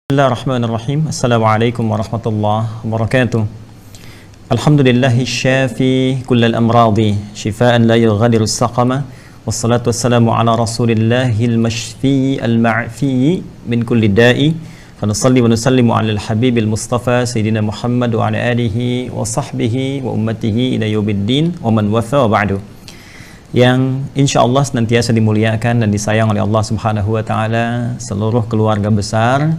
Bismillahirrahmanirrahim. Assalamualaikum warahmatullahi wabarakatuh. Alhamdulillahi syafi kullal amradi shifaan la yughadiru saqama. Wassalatu wassalamu ala rasulillahil mashfi al-ma'fi min kulli da'i. Fa nusalli wa nusallimu ala al-habibil mustafa sayyidina Muhammad wa ala alihi wa sahbihi wa ummatihi ila yaumiddin wa man wafa wa ba'du. Yang insyaallah senantiasa dimuliakan dan disayang oleh Allah Subhanahu wa taala seluruh keluarga besar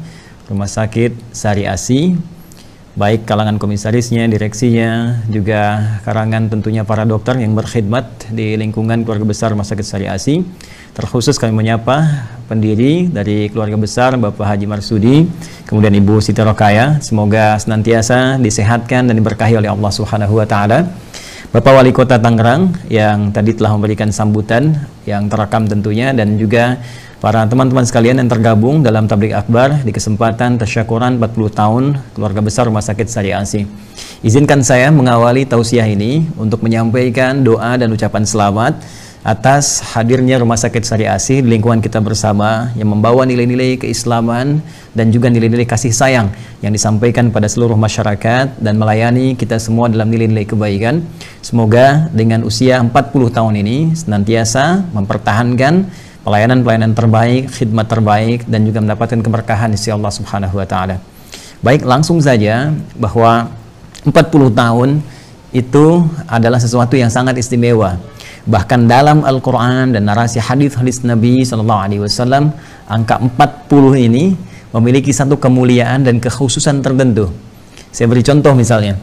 Rumah Sakit Sari Asi, baik kalangan komisarisnya, direksinya, juga karangan tentunya para dokter yang berkhidmat di lingkungan keluarga besar Rumah Sakit Sari Asi. Terkhusus kami menyapa pendiri dari keluarga besar Bapak Haji Marsudi, kemudian Ibu Siti Rokaya, semoga senantiasa disehatkan dan diberkahi oleh Allah Subhanahu wa taala. Bapak Wali Kota Tangerang yang tadi telah memberikan sambutan yang terekam tentunya, dan juga para teman-teman sekalian yang tergabung dalam tabligh akbar di kesempatan tasyakuran 40 tahun keluarga besar Rumah Sakit Sari Asi. Izinkan saya mengawali tausiah ini untuk menyampaikan doa dan ucapan selamat atas hadirnya Rumah Sakit Sari Asi di lingkungan kita bersama yang membawa nilai-nilai keislaman dan juga nilai-nilai kasih sayang yang disampaikan pada seluruh masyarakat dan melayani kita semua dalam nilai-nilai kebaikan. Semoga dengan usia 40 tahun ini senantiasa mempertahankan pelayanan-pelayanan terbaik, khidmat terbaik, dan juga mendapatkan keberkahan dari Allah Subhanahu wa taala. Baik, langsung saja bahwa 40 tahun itu adalah sesuatu yang sangat istimewa. Bahkan dalam Al-Qur'an dan narasi hadis-hadis Nabi SAW, angka 40 ini memiliki satu kemuliaan dan kekhususan tertentu. Saya beri contoh misalnya.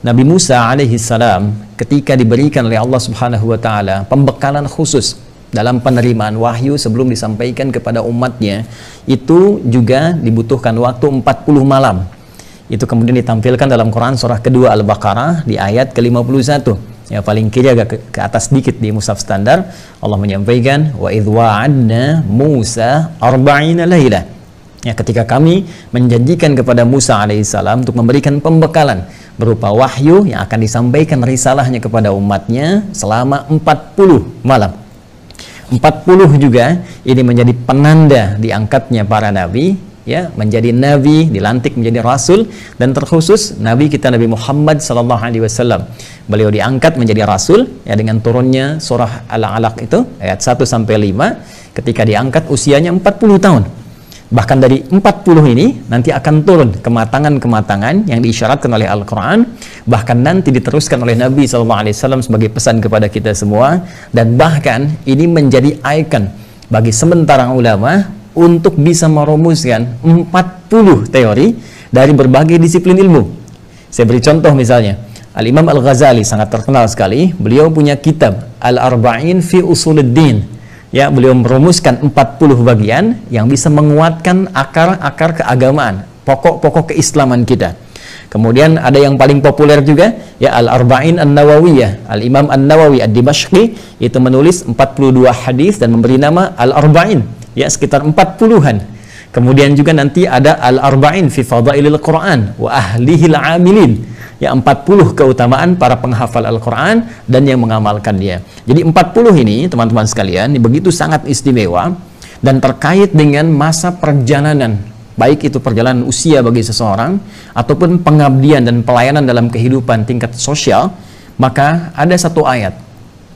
Nabi Musa alaihissalam ketika diberikan oleh Allah Subhanahu wa taala pembekalan khusus dalam penerimaan wahyu sebelum disampaikan kepada umatnya, itu juga dibutuhkan waktu 40 malam. Itu kemudian ditampilkan dalam Quran surah kedua Al-Baqarah di ayat ke-51. Ya, paling kiri agak ke atas sedikit di mushaf standar, Allah menyampaikan wa idh wa'adna Musa 40 laila. Ya, ketika kami menjanjikan kepada Musa alaihissalam untuk memberikan pembekalan berupa wahyu yang akan disampaikan risalahnya kepada umatnya selama 40 malam. 40 juga ini menjadi penanda diangkatnya para nabi, ya, menjadi nabi, dilantik menjadi rasul, dan terkhusus nabi kita Nabi Muhammad sallallahu alaihi wasallam. Beliau diangkat menjadi rasul ya dengan turunnya surah Al-Alaq itu ayat 1 sampai 5, ketika diangkat usianya 40 tahun. Bahkan dari 40 ini nanti akan turun kematangan-kematangan yang diisyaratkan oleh Al-Quran, bahkan nanti diteruskan oleh Nabi SAW sebagai pesan kepada kita semua, dan bahkan ini menjadi ikon bagi sementara ulama untuk bisa merumuskan 40 teori dari berbagai disiplin ilmu. Saya beri contoh misalnya, Al-Imam Al-Ghazali sangat terkenal sekali, beliau punya kitab Al-Arba'in fi Usuluddin. Ya, beliau merumuskan 40 bagian yang bisa menguatkan akar-akar keagamaan, pokok-pokok keislaman kita. Kemudian ada yang paling populer juga, ya, Al-Arba'in An-Nawawiyah. Al-Imam An-Nawawi Ad-Dimashqi itu menulis 42 hadis dan memberi nama Al-Arba'in, ya, sekitar 40-an. Kemudian juga nanti ada Al-Arba'in fi Fadailil Quran wa Ahlihil Amilin. Ya, 40 keutamaan para penghafal Al-Quran dan yang mengamalkan dia. Jadi 40 ini teman-teman sekalian ini begitu sangat istimewa dan terkait dengan masa perjalanan, baik itu perjalanan usia bagi seseorang ataupun pengabdian dan pelayanan dalam kehidupan tingkat sosial. Maka ada satu ayat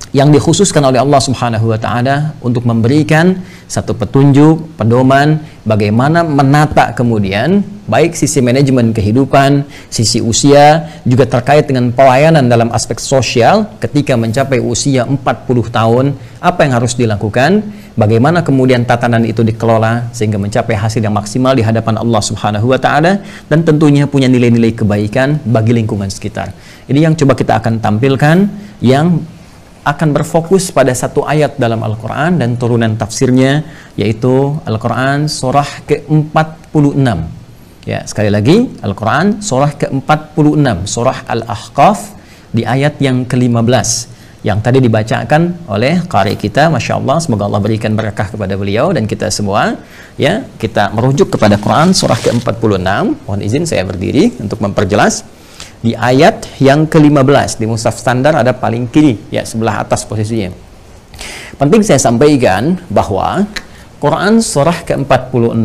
yang dikhususkan oleh Allah Subhanahu wa taala untuk memberikan satu petunjuk, pedoman bagaimana menata kemudian baik sisi manajemen kehidupan, sisi usia, juga terkait dengan pelayanan dalam aspek sosial ketika mencapai usia 40 tahun, apa yang harus dilakukan, bagaimana kemudian tatanan itu dikelola sehingga mencapai hasil yang maksimal di hadapan Allah Subhanahu wa taala, dan tentunya punya nilai-nilai kebaikan bagi lingkungan sekitar. Ini yang coba kita akan tampilkan, yang akan berfokus pada satu ayat dalam Al-Quran dan turunan tafsirnya, yaitu Al-Quran surah ke-46. Ya, sekali lagi, Al-Quran surah ke-46, surah Al-Ahqaf di ayat yang ke-15 yang tadi dibacakan oleh qari kita, Masya Allah, semoga Allah berikan berkah kepada beliau dan kita semua. Ya, kita merujuk kepada Quran surah ke-46. Mohon izin saya berdiri untuk memperjelas. Di ayat yang ke-15 di mushaf standar ada paling kiri, ya, sebelah atas posisinya. Penting saya sampaikan bahwa Quran surah ke-46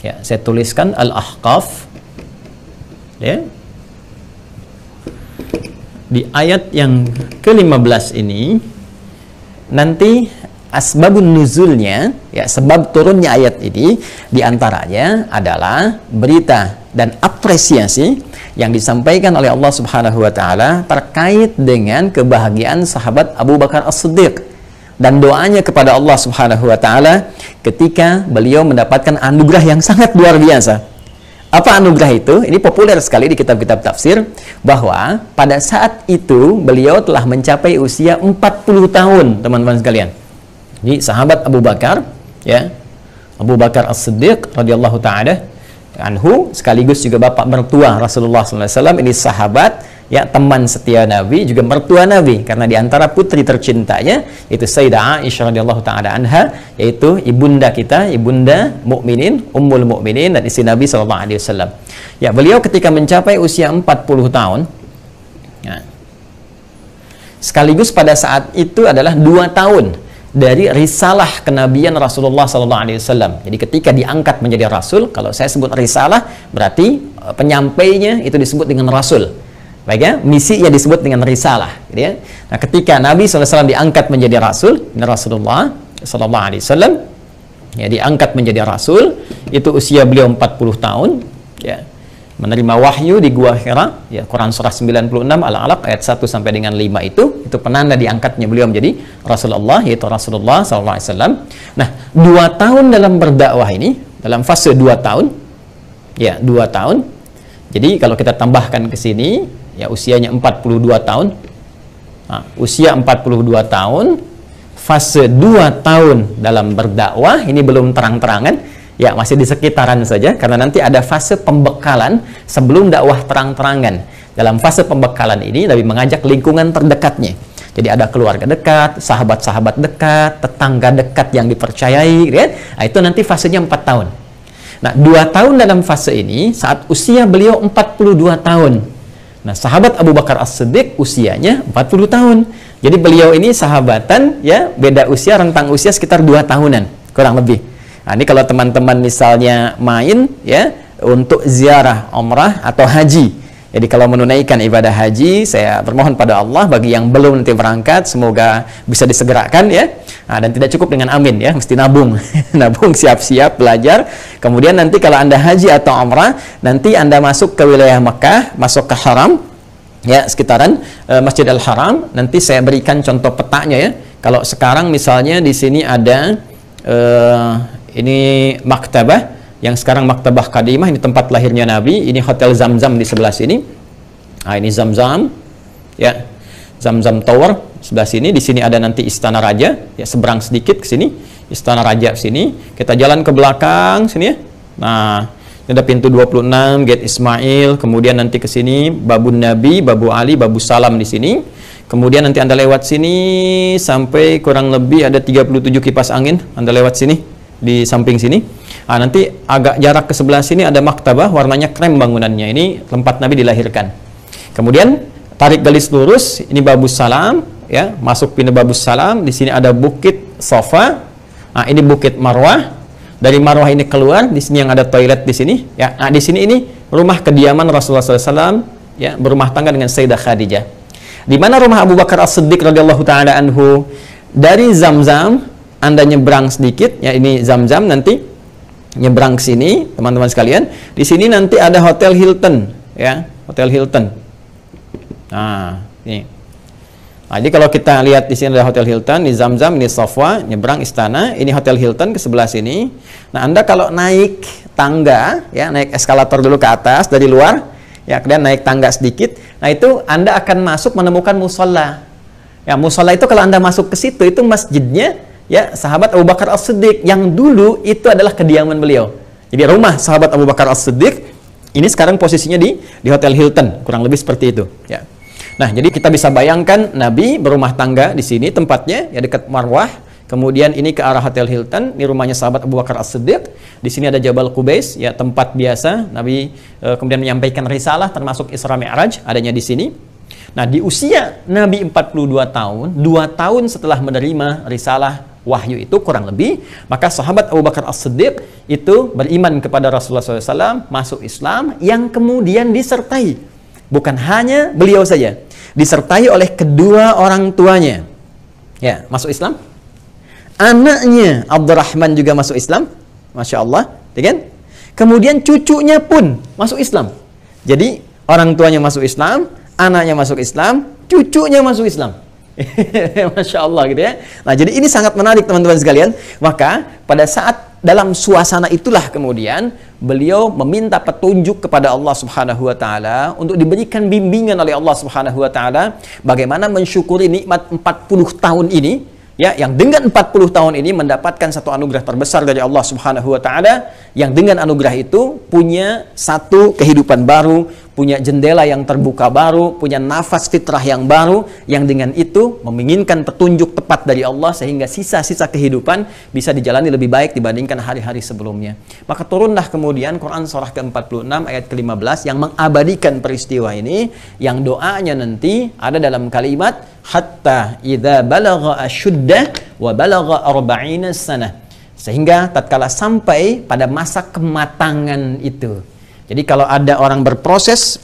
Ya, saya tuliskan Al-Ahqaf. Ya. Di ayat yang ke-15 ini nanti asbabun nuzulnya, ya, sebab turunnya ayat ini diantaranya adalah berita dan apresiasi yang disampaikan oleh Allah Subhanahu wa taala terkait dengan kebahagiaan sahabat Abu Bakar As-Siddiq dan doanya kepada Allah Subhanahu wa taala ketika beliau mendapatkan anugerah yang sangat luar biasa. Apa anugerah itu? Ini populer sekali di kitab-kitab tafsir, bahwa pada saat itu beliau telah mencapai usia 40 tahun, teman-teman sekalian. Jadi sahabat Abu Bakar, ya, Abu Bakar As-Siddiq radhiyallahu taala anhu, sekaligus juga bapak mertua Rasulullah SAW, ini sahabat, ya, teman setia Nabi, juga mertua Nabi, karena diantara putri tercintanya itu Sayyidah Aisyah radhiyallahu taala anha, yaitu ibunda kita, ibunda mukminin, ummul mukminin dan istri Nabi SAW. Ya, beliau ketika mencapai usia 40 tahun, ya, sekaligus pada saat itu adalah 2 tahun dari risalah kenabian Rasulullah SAW. Jadi ketika diangkat menjadi Rasul, kalau saya sebut risalah, berarti penyampainya itu disebut dengan Rasul. Baik ya, misinya disebut dengan risalah. Gitu ya. Nah, ketika Nabi SAW diangkat menjadi Rasul, Rasulullah SAW, ya, diangkat menjadi Rasul, itu usia beliau 40 tahun, ya, menerima wahyu di Gua Hira, ya, Quran surah 96 Al-Alaq ayat 1 sampai dengan 5 itu penanda diangkatnya beliau menjadi Rasulullah, yaitu Rasulullah SAW. Nah, 2 tahun dalam berdakwah ini, dalam fase 2 tahun, ya, 2 tahun. Jadi kalau kita tambahkan ke sini, ya, usianya 42 tahun. Nah, usia 42 tahun, fase 2 tahun dalam berdakwah, ini belum terang-terangan. Ya, masih di sekitaran saja, karena nanti ada fase pembekalan sebelum dakwah terang-terangan. Dalam fase pembekalan ini, Nabi mengajak lingkungan terdekatnya. Jadi ada keluarga dekat, sahabat-sahabat dekat, tetangga dekat yang dipercayai, kan? Nah, itu nanti fasenya 4 tahun. Nah, 2 tahun dalam fase ini, saat usia beliau 42 tahun. Nah, sahabat Abu Bakar As-Siddiq usianya 40 tahun. Jadi beliau ini sahabatan, ya, beda usia, rentang usia sekitar 2 tahunan, kurang lebih. Nah, ini kalau teman-teman misalnya main, ya, untuk ziarah umrah atau haji. Jadi kalau menunaikan ibadah haji, saya bermohon pada Allah bagi yang belum nanti berangkat, semoga bisa disegerakan, ya. Nah, dan tidak cukup dengan amin, ya, mesti nabung. Nabung, siap-siap belajar. Kemudian nanti kalau Anda haji atau umrah, nanti Anda masuk ke wilayah Mekah, masuk ke haram, ya, sekitaran Masjid Al-Haram. Nanti saya berikan contoh petanya, ya. Kalau sekarang misalnya di sini ada ini maktabah, yang sekarang maktabah Kadimah, ini tempat lahirnya Nabi, ini Hotel Zamzam di sebelah sini. Nah, ini Zamzam, ya, Zamzam Tower sebelah sini. Di sini ada nanti Istana Raja, ya, seberang sedikit ke sini, Istana Raja sini. Kita jalan ke belakang sini, ya. Nah, ini ada pintu 26, Gate Ismail, kemudian nanti ke sini Babun Nabi, Babu Ali, Babu Salam di sini. Kemudian nanti Anda lewat sini sampai kurang lebih ada 37 kipas angin, Anda lewat sini di samping sini. Nah, nanti agak jarak ke sebelah sini ada maktabah, warnanya krem bangunannya. Ini tempat Nabi dilahirkan. Kemudian tarik garis lurus, ini Babus Salam, ya, masuk pintu Babus Salam. Di sini ada Bukit Sofa. Nah, ini Bukit Marwah. Dari Marwah ini keluar, di sini yang ada toilet di sini, ya. Nah, di sini ini rumah kediaman Rasulullah SAW, ya, berumah tangga dengan Sayyidah Khadijah. Di mana rumah Abu Bakar As-Siddiq radhiyallahu taala anhu? Dari Zamzam Anda nyebrang sedikit, ya, ini Zamzam, nanti nyebrang ke sini, teman-teman sekalian. Di sini nanti ada Hotel Hilton, ya, Hotel Hilton. Nah, ini. Nah, jadi kalau kita lihat di sini ada Hotel Hilton, di Zamzam, ini Safwa, nyebrang istana, ini Hotel Hilton ke sebelah sini. Nah, Anda kalau naik tangga, ya, naik eskalator dulu ke atas dari luar, ya, kemudian naik tangga sedikit. Nah, itu Anda akan masuk menemukan musola. Ya, musola itu kalau Anda masuk ke situ, itu masjidnya, ya, sahabat Abu Bakar As-Siddiq, yang dulu itu adalah kediaman beliau. Jadi rumah sahabat Abu Bakar As-Siddiq ini sekarang posisinya di Hotel Hilton, kurang lebih seperti itu, ya. Nah, jadi kita bisa bayangkan Nabi berumah tangga di sini tempatnya, ya, dekat Marwah. Kemudian ini ke arah Hotel Hilton, ini rumahnya sahabat Abu Bakar As-Siddiq. Di sini ada Jabal Qubais, ya, tempat biasa Nabi kemudian menyampaikan risalah termasuk Isra Mi'raj, adanya di sini. Nah, di usia Nabi 42 tahun, 2 tahun setelah menerima risalah wahyu itu kurang lebih. Maka sahabat Abu Bakar As-Siddiq itu beriman kepada Rasulullah SAW, masuk Islam, yang kemudian disertai, bukan hanya beliau saja, disertai oleh kedua orang tuanya, ya, masuk Islam. Anaknya Abdurrahman juga masuk Islam, Masya Allah, ya kan? Kemudian cucunya pun masuk Islam. Jadi orang tuanya masuk Islam, anaknya masuk Islam, cucunya masuk Islam. Masya Allah gitu ya. Nah, jadi ini sangat menarik teman-teman sekalian. Maka pada saat dalam suasana itulah kemudian beliau meminta petunjuk kepada Allah Subhanahu wa taala untuk diberikan bimbingan oleh Allah Subhanahu wa taala bagaimana mensyukuri nikmat 40 tahun ini, ya, yang dengan 40 tahun ini mendapatkan satu anugerah terbesar dari Allah Subhanahu wa taala, yang dengan anugerah itu punya satu kehidupan baru, punya jendela yang terbuka baru, punya nafas fitrah yang baru, yang dengan itu menginginkan petunjuk tepat dari Allah sehingga sisa-sisa kehidupan bisa dijalani lebih baik dibandingkan hari-hari sebelumnya. Maka turunlah kemudian Quran surah ke-46 ayat ke-15 yang mengabadikan peristiwa ini, yang doanya nanti ada dalam kalimat hatta idza balagha asyuddah wa balagha arba'ina sanah, sehingga tatkala sampai pada masa kematangan itu. Jadi kalau ada orang berproses,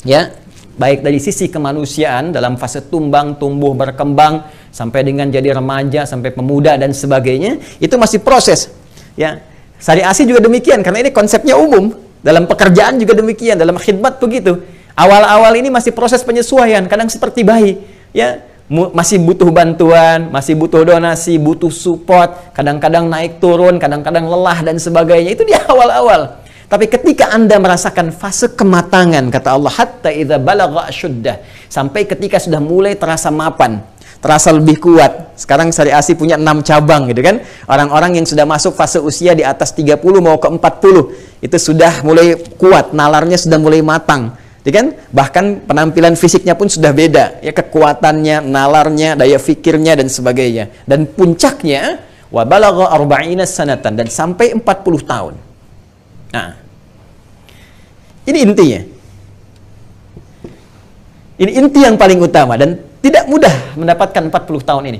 ya, baik dari sisi kemanusiaan dalam fase tumbang, tumbuh, berkembang, sampai dengan jadi remaja, sampai pemuda dan sebagainya, itu masih proses. Ya, Syariah Asih juga demikian, karena ini konsepnya umum. Dalam pekerjaan juga demikian, dalam khidmat begitu. Awal-awal ini masih proses penyesuaian, kadang seperti bayi, ya, masih butuh bantuan, masih butuh donasi, butuh support, kadang-kadang naik turun, kadang-kadang lelah dan sebagainya. Itu di awal-awal. Tapi ketika Anda merasakan fase kematangan, kata Allah, hatta idza balagha asyuddah, sampai ketika sudah mulai terasa mapan, terasa lebih kuat. Sekarang Syariah Asih punya 6 cabang gitu kan. Orang-orang yang sudah masuk fase usia di atas 30 mau ke 40, itu sudah mulai kuat, nalarnya sudah mulai matang. Ya kan? Bahkan penampilan fisiknya pun sudah beda, ya, kekuatannya, nalarnya, daya fikirnya dan sebagainya. Dan puncaknya wa balagha arba'ina sanatan, dan sampai 40 tahun. Nah, ini intinya. Ini inti yang paling utama, dan tidak mudah mendapatkan 40 tahun ini.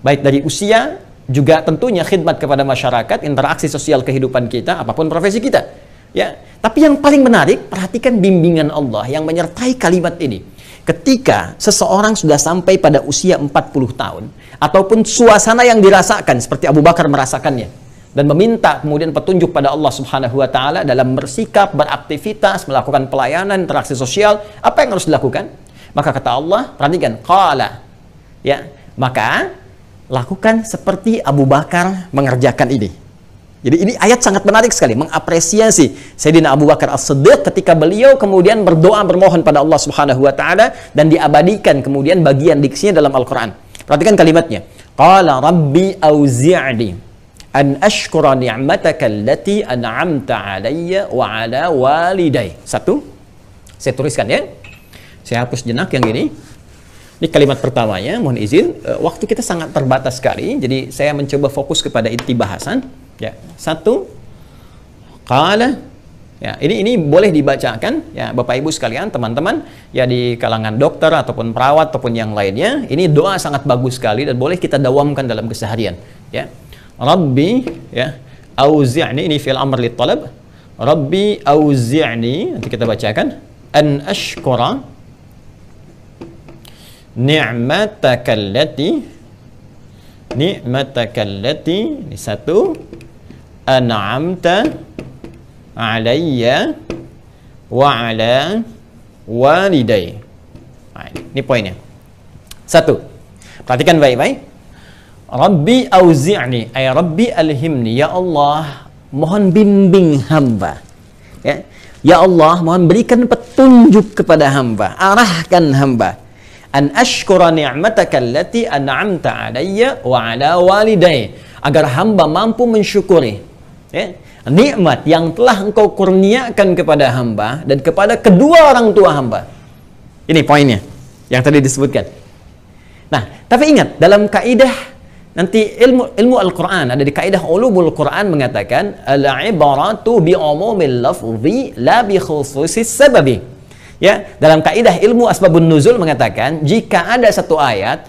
Baik dari usia, juga tentunya khidmat kepada masyarakat, interaksi sosial kehidupan kita, apapun profesi kita. Ya, tapi yang paling menarik, perhatikan bimbingan Allah yang menyertai kalimat ini. Ketika seseorang sudah sampai pada usia 40 tahun, ataupun suasana yang dirasakan seperti Abu Bakar merasakannya, dan meminta kemudian petunjuk pada Allah Subhanahu wa taala dalam bersikap, beraktivitas, melakukan pelayanan, interaksi sosial, apa yang harus dilakukan? Maka kata Allah, perhatikan, qala, ya, maka lakukan seperti Abu Bakar mengerjakan ini. Jadi ini ayat sangat menarik sekali, mengapresiasi Sayyidina Abu Bakar As-Siddiq ketika beliau kemudian berdoa, bermohon pada Allah Subhanahu wa taala, dan diabadikan kemudian bagian diksinya dalam Al-Qur'an. Perhatikan kalimatnya. Qala rabbi auzi'ni an ashkura ni'mataka allati an'amta alayya wa ala waliday. Satu, saya tuliskan ya. Saya hapus jenak yang ini. Ini kalimat pertamanya, mohon izin, waktu kita sangat terbatas sekali, jadi saya mencoba fokus kepada inti bahasan. Ya, satu, qala, ya, ini boleh dibacakan, ya, Bapak Ibu sekalian, teman-teman, ya, di kalangan dokter ataupun perawat ataupun yang lainnya. Ini doa sangat bagus sekali dan boleh kita dawamkan dalam keseharian. Ya, Rabbi, ya, auzi'ni, ini fi'il amr li talab. Rabbi auzi'ni, nanti kita bacakan, an ashkura ni'mataka allati, ini satu, an'amta alayya wa ala waliday. Nah, ini poinnya. Satu, perhatikan baik-baik. Rabbi auzi'ni, ay Rabbi alhimni, ya Allah, mohon bimbing hamba. Ya Allah, mohon berikan petunjuk kepada hamba, arahkan hamba. An ashkura ni'mataka allati an'amta alayya wa ala waliday, agar hamba mampu mensyukuri, ya, nikmat yang telah engkau kurniakan kepada hamba dan kepada kedua orang tua hamba. Ini poinnya yang tadi disebutkan. Nah, tapi ingat, dalam kaidah nanti ilmu Al-Quran, ada di kaidah ulumul Quran mengatakan al-ibaratu bi umumil lafzi la bi khususis sababi. Ya, dalam kaidah ilmu asbabun nuzul mengatakan jika ada satu ayat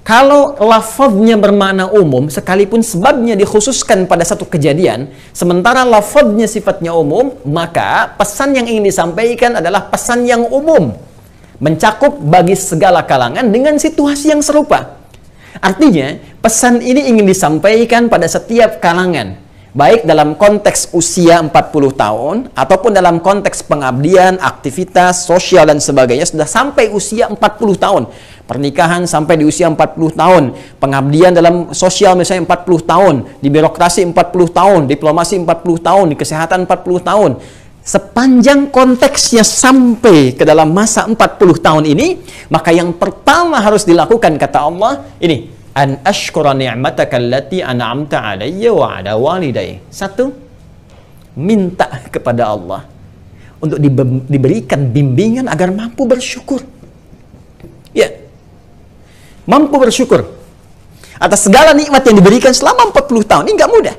Kalau lafadznya bermakna umum, sekalipun sebabnya dikhususkan pada satu kejadian, sementara lafadznya sifatnya umum, maka pesan yang ingin disampaikan adalah pesan yang umum, mencakup bagi segala kalangan dengan situasi yang serupa. Artinya, pesan ini ingin disampaikan pada setiap kalangan, baik dalam konteks usia 40 tahun, ataupun dalam konteks pengabdian, aktivitas, sosial, dan sebagainya, sudah sampai usia 40 tahun. Pernikahan sampai di usia 40 tahun, pengabdian dalam sosial misalnya 40 tahun, di birokrasi 40 tahun, diplomasi 40 tahun, di kesehatan 40 tahun. Sepanjang konteksnya sampai ke dalam masa 40 tahun ini, maka yang pertama harus dilakukan, kata Allah, ini, an ashkura ni'mataka allati an'amta alayya wa ala walidayya. Satu, minta kepada Allah untuk diberikan bimbingan agar mampu bersyukur. Ya, mampu bersyukur atas segala nikmat yang diberikan selama 40 tahun. Ini nggak mudah.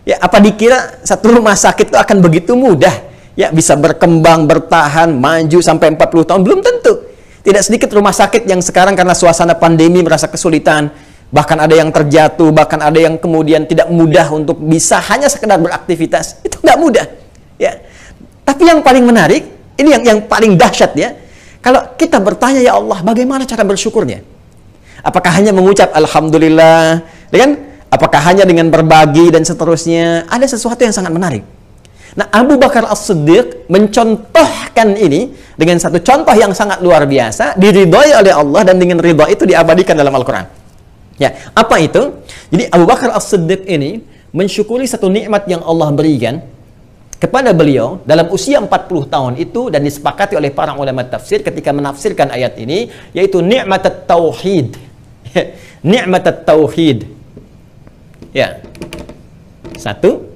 Ya, apa dikira satu rumah sakit itu akan begitu mudah? Ya, bisa berkembang, bertahan, maju sampai 40 tahun? Belum tentu. Tidak sedikit rumah sakit yang sekarang karena suasana pandemi merasa kesulitan. Bahkan ada yang terjatuh, bahkan ada yang kemudian tidak mudah untuk bisa hanya sekedar beraktivitas. Itu nggak mudah. Ya. Tapi yang paling menarik, ini yang paling dahsyat ya. Kalau kita bertanya, ya Allah, bagaimana cara bersyukurnya? Apakah hanya mengucap Alhamdulillah, apakah hanya dengan berbagi dan seterusnya? Ada sesuatu yang sangat menarik. Nah, Abu Bakar As-Siddiq mencontohkan ini dengan satu contoh yang sangat luar biasa, diridhoi oleh Allah, dan dengan ridha itu diabadikan dalam Al-Quran. Ya, apa itu? Jadi Abu Bakar As-Siddiq ini mensyukuri satu nikmat yang Allah berikan kepada beliau dalam usia 40 tahun itu, dan disepakati oleh para ulama tafsir ketika menafsirkan ayat ini, yaitu nikmat at-tauhid. Nikmat at-tauhid. Ya. Satu,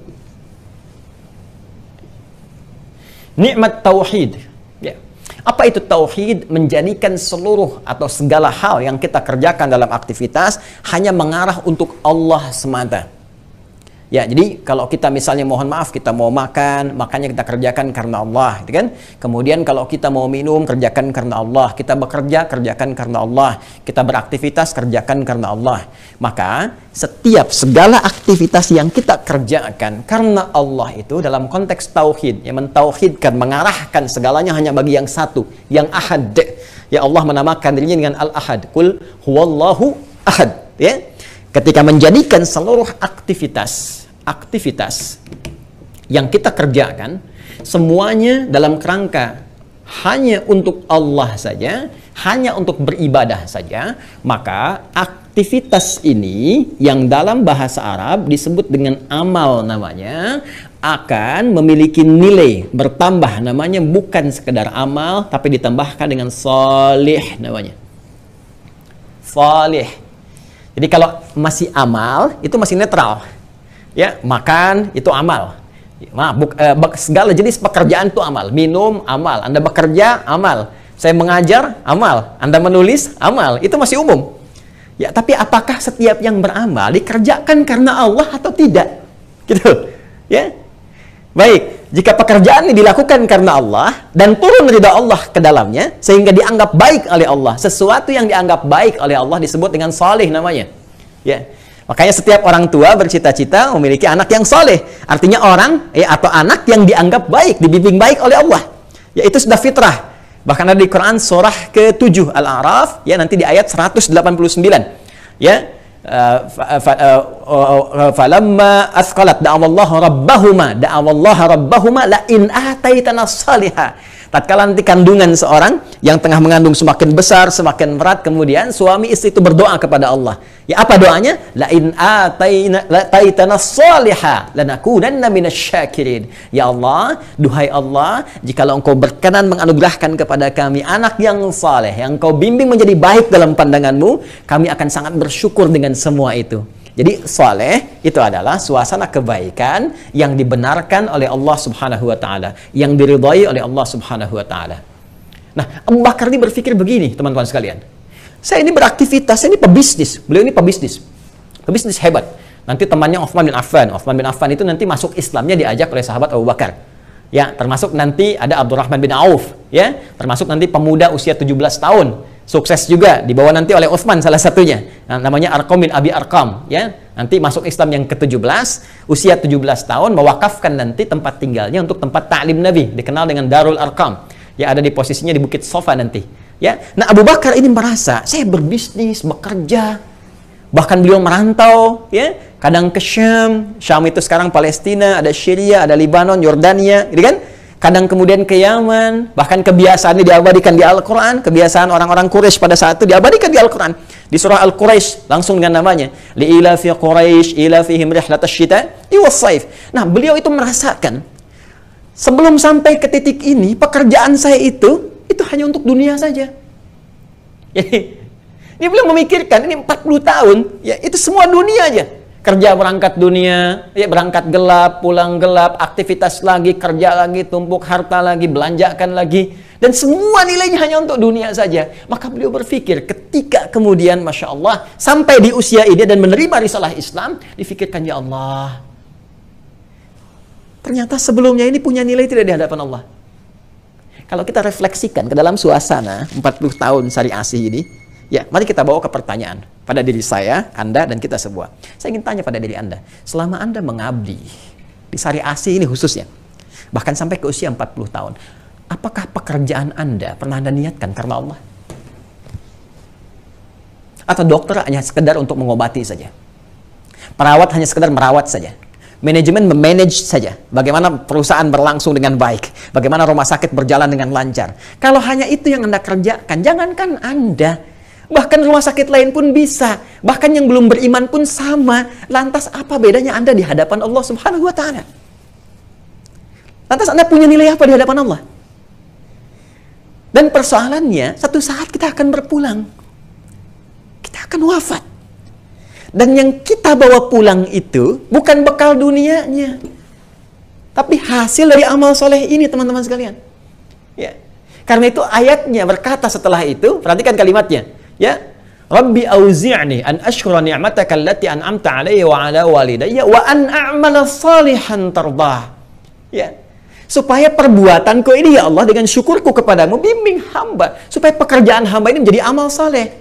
nikmat tauhid. Ya. Apa itu tauhid? Menjadikan seluruh atau segala hal yang kita kerjakan dalam aktivitas hanya mengarah untuk Allah semata. Ya, jadi kalau kita misalnya mohon maaf, kita mau makan, makanya kita kerjakan karena Allah, gitu kan? Kemudian kalau kita mau minum, kerjakan karena Allah. Kita bekerja, kerjakan karena Allah. Kita beraktivitas, kerjakan karena Allah. Maka setiap segala aktivitas yang kita kerjakan karena Allah itu dalam konteks tauhid, yang mentauhidkan, mengarahkan segalanya hanya bagi yang satu, yang ahad. Ya, Allah menamakan dirinya dengan al-ahad. Qul huwallahu ahad, ya. Ketika menjadikan seluruh aktivitas yang kita kerjakan semuanya dalam kerangka hanya untuk Allah saja, hanya untuk beribadah saja, maka aktivitas ini yang dalam bahasa Arab disebut dengan amal namanya, akan memiliki nilai bertambah namanya, bukan sekedar amal tapi ditambahkan dengan salih namanya. Salih. Jadi kalau masih amal, itu masih netral. Ya, makan itu amal. Segala jenis pekerjaan itu amal. Minum, amal. Anda bekerja, amal. Saya mengajar, amal. Anda menulis, amal. Itu masih umum. Ya, tapi apakah setiap yang beramal dikerjakan karena Allah atau tidak? Gitu. Ya. Baik, jika pekerjaan ini dilakukan karena Allah dan turun ridha Allah ke dalamnya sehingga dianggap baik oleh Allah, sesuatu yang dianggap baik oleh Allah disebut dengan salih namanya. Ya. Makanya setiap orang tua bercita-cita memiliki anak yang saleh. Artinya orang atau anak yang dianggap baik, dibimbing baik oleh Allah. Ya, itu sudah fitrah. Bahkan ada di Quran surah ke-7 Al-A'raf, ya, nanti di ayat 189. Ya. Falamma asqalat da'awallaha rabbahuma la in ataitana salihah. Tatkala nanti kandungan seorang yang tengah mengandung semakin besar, semakin berat, kemudian suami istri itu berdoa kepada Allah. Ya, apa doanya? La in ataitana salihah lanakunanna minasyakirin. Ya Allah, duhai Allah, jikalau Engkau berkenan menganugerahkan kepada kami anak yang saleh, yang Engkau bimbing menjadi baik dalam pandangan-Mu, kami akan sangat bersyukur dengan semua itu. Jadi saleh itu adalah suasana kebaikan yang dibenarkan oleh Allah Subhanahu wa taala, yang diridhai oleh Allah Subhanahu wa taala. Nah, Abu Bakar ini berpikir begini, teman-teman sekalian. Saya ini beraktivitas, saya ini pebisnis. Beliau ini pebisnis. Pebisnis hebat. Nanti temannya Uthman bin Affan. Uthman bin Affan itu nanti masuk Islamnya diajak oleh sahabat Abu Bakar. Ya, termasuk nanti ada Abdurrahman bin Auf, ya, termasuk nanti pemuda usia 17 tahun. Sukses juga dibawa nanti oleh Utsman salah satunya. Nah, namanya Arqam bin Abi Arqam, ya. Nanti masuk Islam yang ke-17, usia 17 tahun mewakafkan nanti tempat tinggalnya untuk tempat ta'lim Nabi, dikenal dengan Darul Arqam. Ya, ada di posisinya di Bukit Sofa nanti. Ya. Nah, Abu Bakar ini merasa, saya berbisnis, bekerja, bahkan beliau merantau, ya. Kadang ke Syam, Syam itu sekarang Palestina, ada Syria, ada Libanon, Yordania, gitu kan? Kadang kemudian ke Yaman, bahkan kebiasaannya diabadikan di Al-Quran, kebiasaan orang-orang Quraisy pada saat itu diabadikan di Al-Quran. Di surah Al-Quraisy, langsung dengan namanya. Li'ilafi Quraisy, ilafihim rihlatasy syita'i was-saif. Nah, beliau itu merasakan, sebelum sampai ke titik ini, pekerjaan saya itu hanya untuk dunia saja. Jadi, ini beliau memikirkan, ini 40 tahun, ya itu semua dunia aja. Kerja berangkat dunia, ya berangkat gelap, pulang gelap, aktivitas lagi, kerja lagi, tumpuk harta lagi, belanjakan lagi. Dan semua nilainya hanya untuk dunia saja. Maka beliau berpikir ketika kemudian, Masya Allah, sampai di usia ini dan menerima risalah Islam, difikirkan, ya Allah, ternyata sebelumnya ini punya nilai tidak di hadapan Allah. Kalau kita refleksikan ke dalam suasana 40 tahun Syariah Asih ini, ya, mari kita bawa ke pertanyaan pada diri saya, Anda, dan kita semua. Saya ingin tanya pada diri Anda, selama Anda mengabdi di Syariah Asih ini khususnya, bahkan sampai ke usia 40 tahun, apakah pekerjaan Anda pernah Anda niatkan karena Allah? Atau dokter hanya sekedar untuk mengobati saja? Perawat hanya sekedar merawat saja? Manajemen memanage saja? Bagaimana perusahaan berlangsung dengan baik? Bagaimana rumah sakit berjalan dengan lancar? Kalau hanya itu yang Anda kerjakan, jangankan Anda, bahkan rumah sakit lain pun bisa. Bahkan yang belum beriman pun sama. Lantas apa bedanya Anda di hadapan Allah Subhanahu wa Ta'ala? Lantas Anda punya nilai apa di hadapan Allah? Dan persoalannya, satu saat kita akan berpulang. Kita akan wafat. Dan yang kita bawa pulang itu bukan bekal dunianya, tapi hasil dari amal soleh ini, teman-teman sekalian. Ya. Karena itu ayatnya berkata setelah itu, perhatikan kalimatnya. Ya, Rabbi auzi'ni an ashkura ni'mataka allati an'amta 'alayya wa 'ala walidayya wa an a'mala salihan tardah. Ya. Supaya perbuatanku ini, ya Allah, dengan syukurku kepadamu, bimbing hamba supaya pekerjaan hamba ini menjadi amal saleh.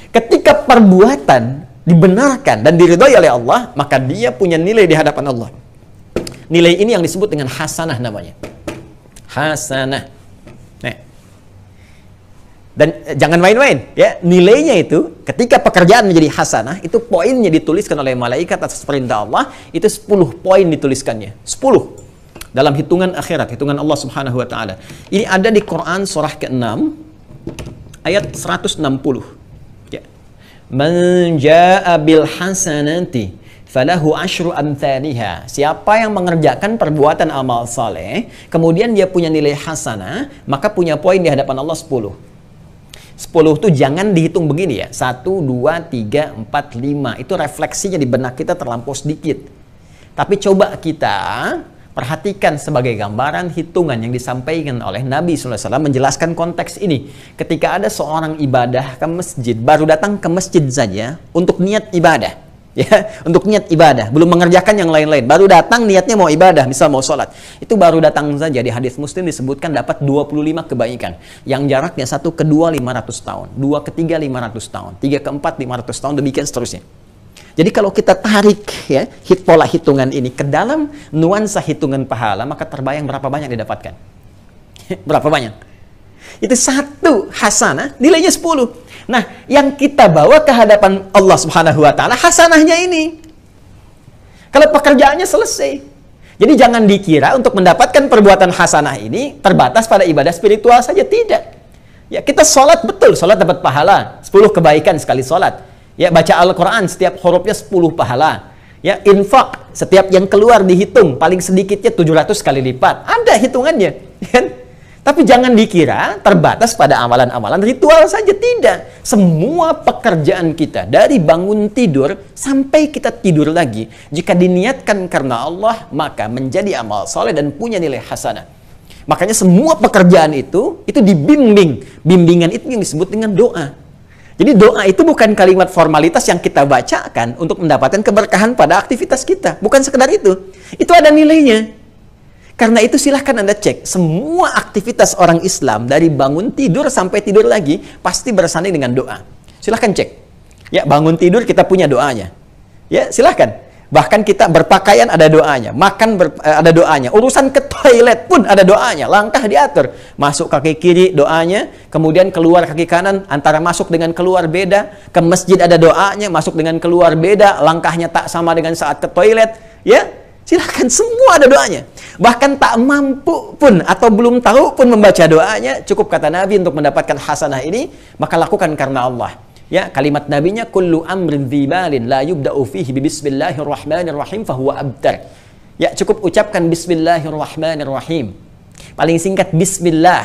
Ketika perbuatan dibenarkan dan diridhai oleh Allah, maka dia punya nilai di hadapan Allah. Nilai ini yang disebut dengan hasanah namanya. Hasanah. Dan jangan main-main, ya. Nilainya itu, ketika pekerjaan menjadi hasanah, itu poinnya dituliskan oleh malaikat atas perintah Allah, itu 10 poin dituliskannya. 10. Dalam hitungan akhirat, hitungan Allah Subhanahu wa Ta'ala. Ini ada di Quran surah ke-6, ayat 160. Ya. Man jaa'a bil hasanati falahu asyru amthaliha. Siapa yang mengerjakan perbuatan amal saleh, kemudian dia punya nilai hasanah, maka punya poin di hadapan Allah 10. 10 itu jangan dihitung begini ya. 1, 2, 3, 4, 5. Itu refleksinya di benak kita terlampau sedikit. Tapi coba kita perhatikan sebagai gambaran hitungan yang disampaikan oleh Nabi SAW menjelaskan konteks ini. Ketika ada seorang ibadah ke masjid, baru datang ke masjid saja untuk niat ibadah. Ya, untuk niat ibadah, belum mengerjakan yang lain-lain, baru datang niatnya mau ibadah, misal mau sholat, itu baru datang saja. Di hadis Muslim disebutkan dapat 25 kebaikan, yang jaraknya 1 ke 2 500 tahun, 2 ke 3 500 tahun, 3 ke 4 500 tahun, demikian seterusnya. Jadi kalau kita tarik, ya, pola hitungan ini ke dalam nuansa hitungan pahala, maka terbayang berapa banyak didapatkan. Berapa banyak? Itu 1 hasanah, nilainya 10. Nah, yang kita bawa ke hadapan Allah Subhanahu wa Ta'ala, hasanahnya ini. Kalau pekerjaannya selesai. Jadi jangan dikira untuk mendapatkan perbuatan hasanah ini terbatas pada ibadah spiritual saja, tidak. Ya, kita sholat, betul, sholat dapat pahala, 10 kebaikan sekali sholat. Ya, baca Al-Quran, setiap hurufnya 10 pahala. Ya, infak, setiap yang keluar dihitung, paling sedikitnya 700 kali lipat. Ada hitungannya, kan? Tapi jangan dikira terbatas pada amalan-amalan ritual saja, tidak. Semua pekerjaan kita, dari bangun tidur sampai kita tidur lagi, jika diniatkan karena Allah, maka menjadi amal soleh dan punya nilai hasanah. Makanya semua pekerjaan itu dibimbing. Bimbingan itu yang disebut dengan doa. Jadi doa itu bukan kalimat formalitas yang kita bacakan untuk mendapatkan keberkahan pada aktivitas kita. Bukan sekedar itu. Itu ada nilainya. Karena itu silahkan Anda cek, semua aktivitas orang Islam dari bangun tidur sampai tidur lagi pasti bersanding dengan doa. Silahkan cek. Ya, bangun tidur kita punya doanya. Ya, silahkan. Bahkan kita berpakaian ada doanya, makan ada doanya, urusan ke toilet pun ada doanya, langkah diatur. Masuk kaki kiri doanya, kemudian keluar kaki kanan, antara masuk dengan keluar beda, ke masjid ada doanya, masuk dengan keluar beda, langkahnya tak sama dengan saat ke toilet. Ya, silahkan, semua ada doanya. Bahkan tak mampu pun atau belum tahu pun membaca doanya, cukup kata Nabi untuk mendapatkan hasanah ini, maka lakukan karena Allah. Ya, kalimat nabinya, kullu amrin dzibalin la yubda'u fihi bismillahirrahmanirrahim fahuwa abtar. Ya, cukup ucapkan bismillahirrahmanirrahim. Paling singkat bismillah.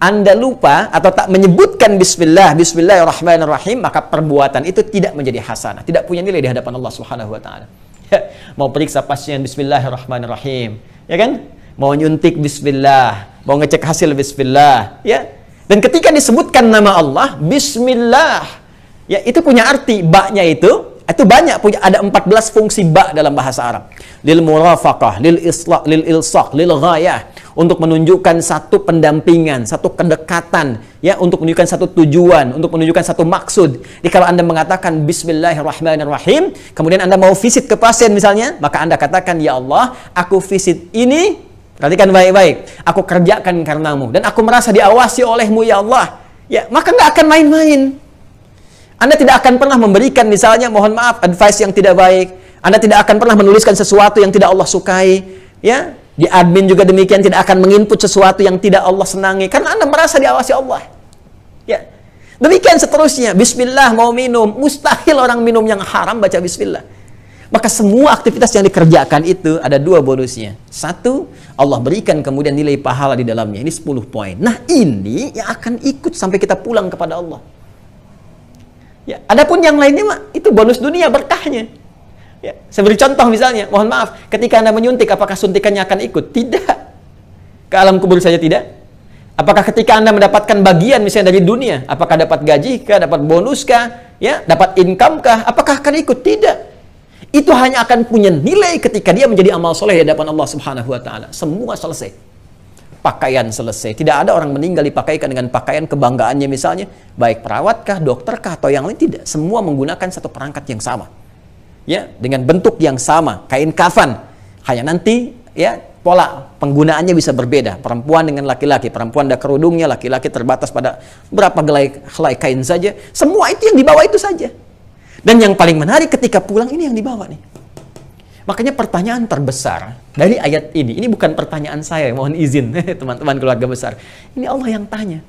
Anda lupa atau tak menyebutkan bismillahirrahmanirrahim, maka perbuatan itu tidak menjadi hasanah, tidak punya nilai di hadapan Allah Subhanahu wa taala. Ya, mau periksa pasien bismillahirrahmanirrahim, ya kan? Mau nyuntik bismillah, mau ngecek hasil bismillah, ya. Dan ketika disebutkan nama Allah, bismillah, ya, itu punya arti, ba-nya itu banyak, punya ada 14 fungsi ba dalam bahasa Arab. Lil murafaqah, lil islah, lil ilsaq, lil ghayah, untuk menunjukkan satu pendampingan, satu kedekatan, ya, untuk menunjukkan satu tujuan, untuk menunjukkan satu maksud. Jadi kalau Anda mengatakan bismillahirrahmanirrahim, kemudian Anda mau visit ke pasien misalnya, maka Anda katakan, ya Allah, aku visit ini, perhatikan baik-baik, aku kerjakan karenamu, dan aku merasa diawasi olehmu, ya Allah. Ya, maka nggak akan main-main. Anda tidak akan pernah memberikan misalnya, mohon maaf, advice yang tidak baik. Anda tidak akan pernah menuliskan sesuatu yang tidak Allah sukai. Ya, di admin juga demikian, tidak akan menginput sesuatu yang tidak Allah senangi, karena Anda merasa diawasi Allah. Ya, demikian seterusnya. Bismillah mau minum, mustahil orang minum yang haram baca bismillah. Maka semua aktivitas yang dikerjakan itu ada dua bonusnya. Satu, Allah berikan kemudian nilai pahala di dalamnya. Ini 10 poin. Nah, ini yang akan ikut sampai kita pulang kepada Allah. Ya, adapun yang lainnya mah itu bonus dunia, berkahnya. Ya, saya beri contoh misalnya, mohon maaf, ketika Anda menyuntik, apakah suntikannya akan ikut? Tidak. Ke alam kubur saja tidak. Apakah ketika Anda mendapatkan bagian misalnya dari dunia, apakah dapat gaji kah, dapat bonus kah, ya, dapat income kah, apakah akan ikut? Tidak. Itu hanya akan punya nilai ketika dia menjadi amal soleh di hadapan Allah Subhanahu wa taala. Semua selesai. Pakaian selesai. Tidak ada orang meninggal dipakaikan dengan pakaian kebanggaannya misalnya, baik perawatkah, dokterkah, atau yang lain, tidak. Semua menggunakan satu perangkat yang sama. Ya, dengan bentuk yang sama, kain kafan. Hanya nanti, ya, pola penggunaannya bisa berbeda. Perempuan dengan laki-laki, perempuan ada kerudungnya, laki-laki terbatas pada berapa helai kain saja. Semua itu yang dibawa itu saja. Dan yang paling menarik ketika pulang, ini yang dibawa nih. Makanya pertanyaan terbesar dari ayat ini bukan pertanyaan saya, mohon izin teman-teman keluarga besar. Ini Allah yang tanya.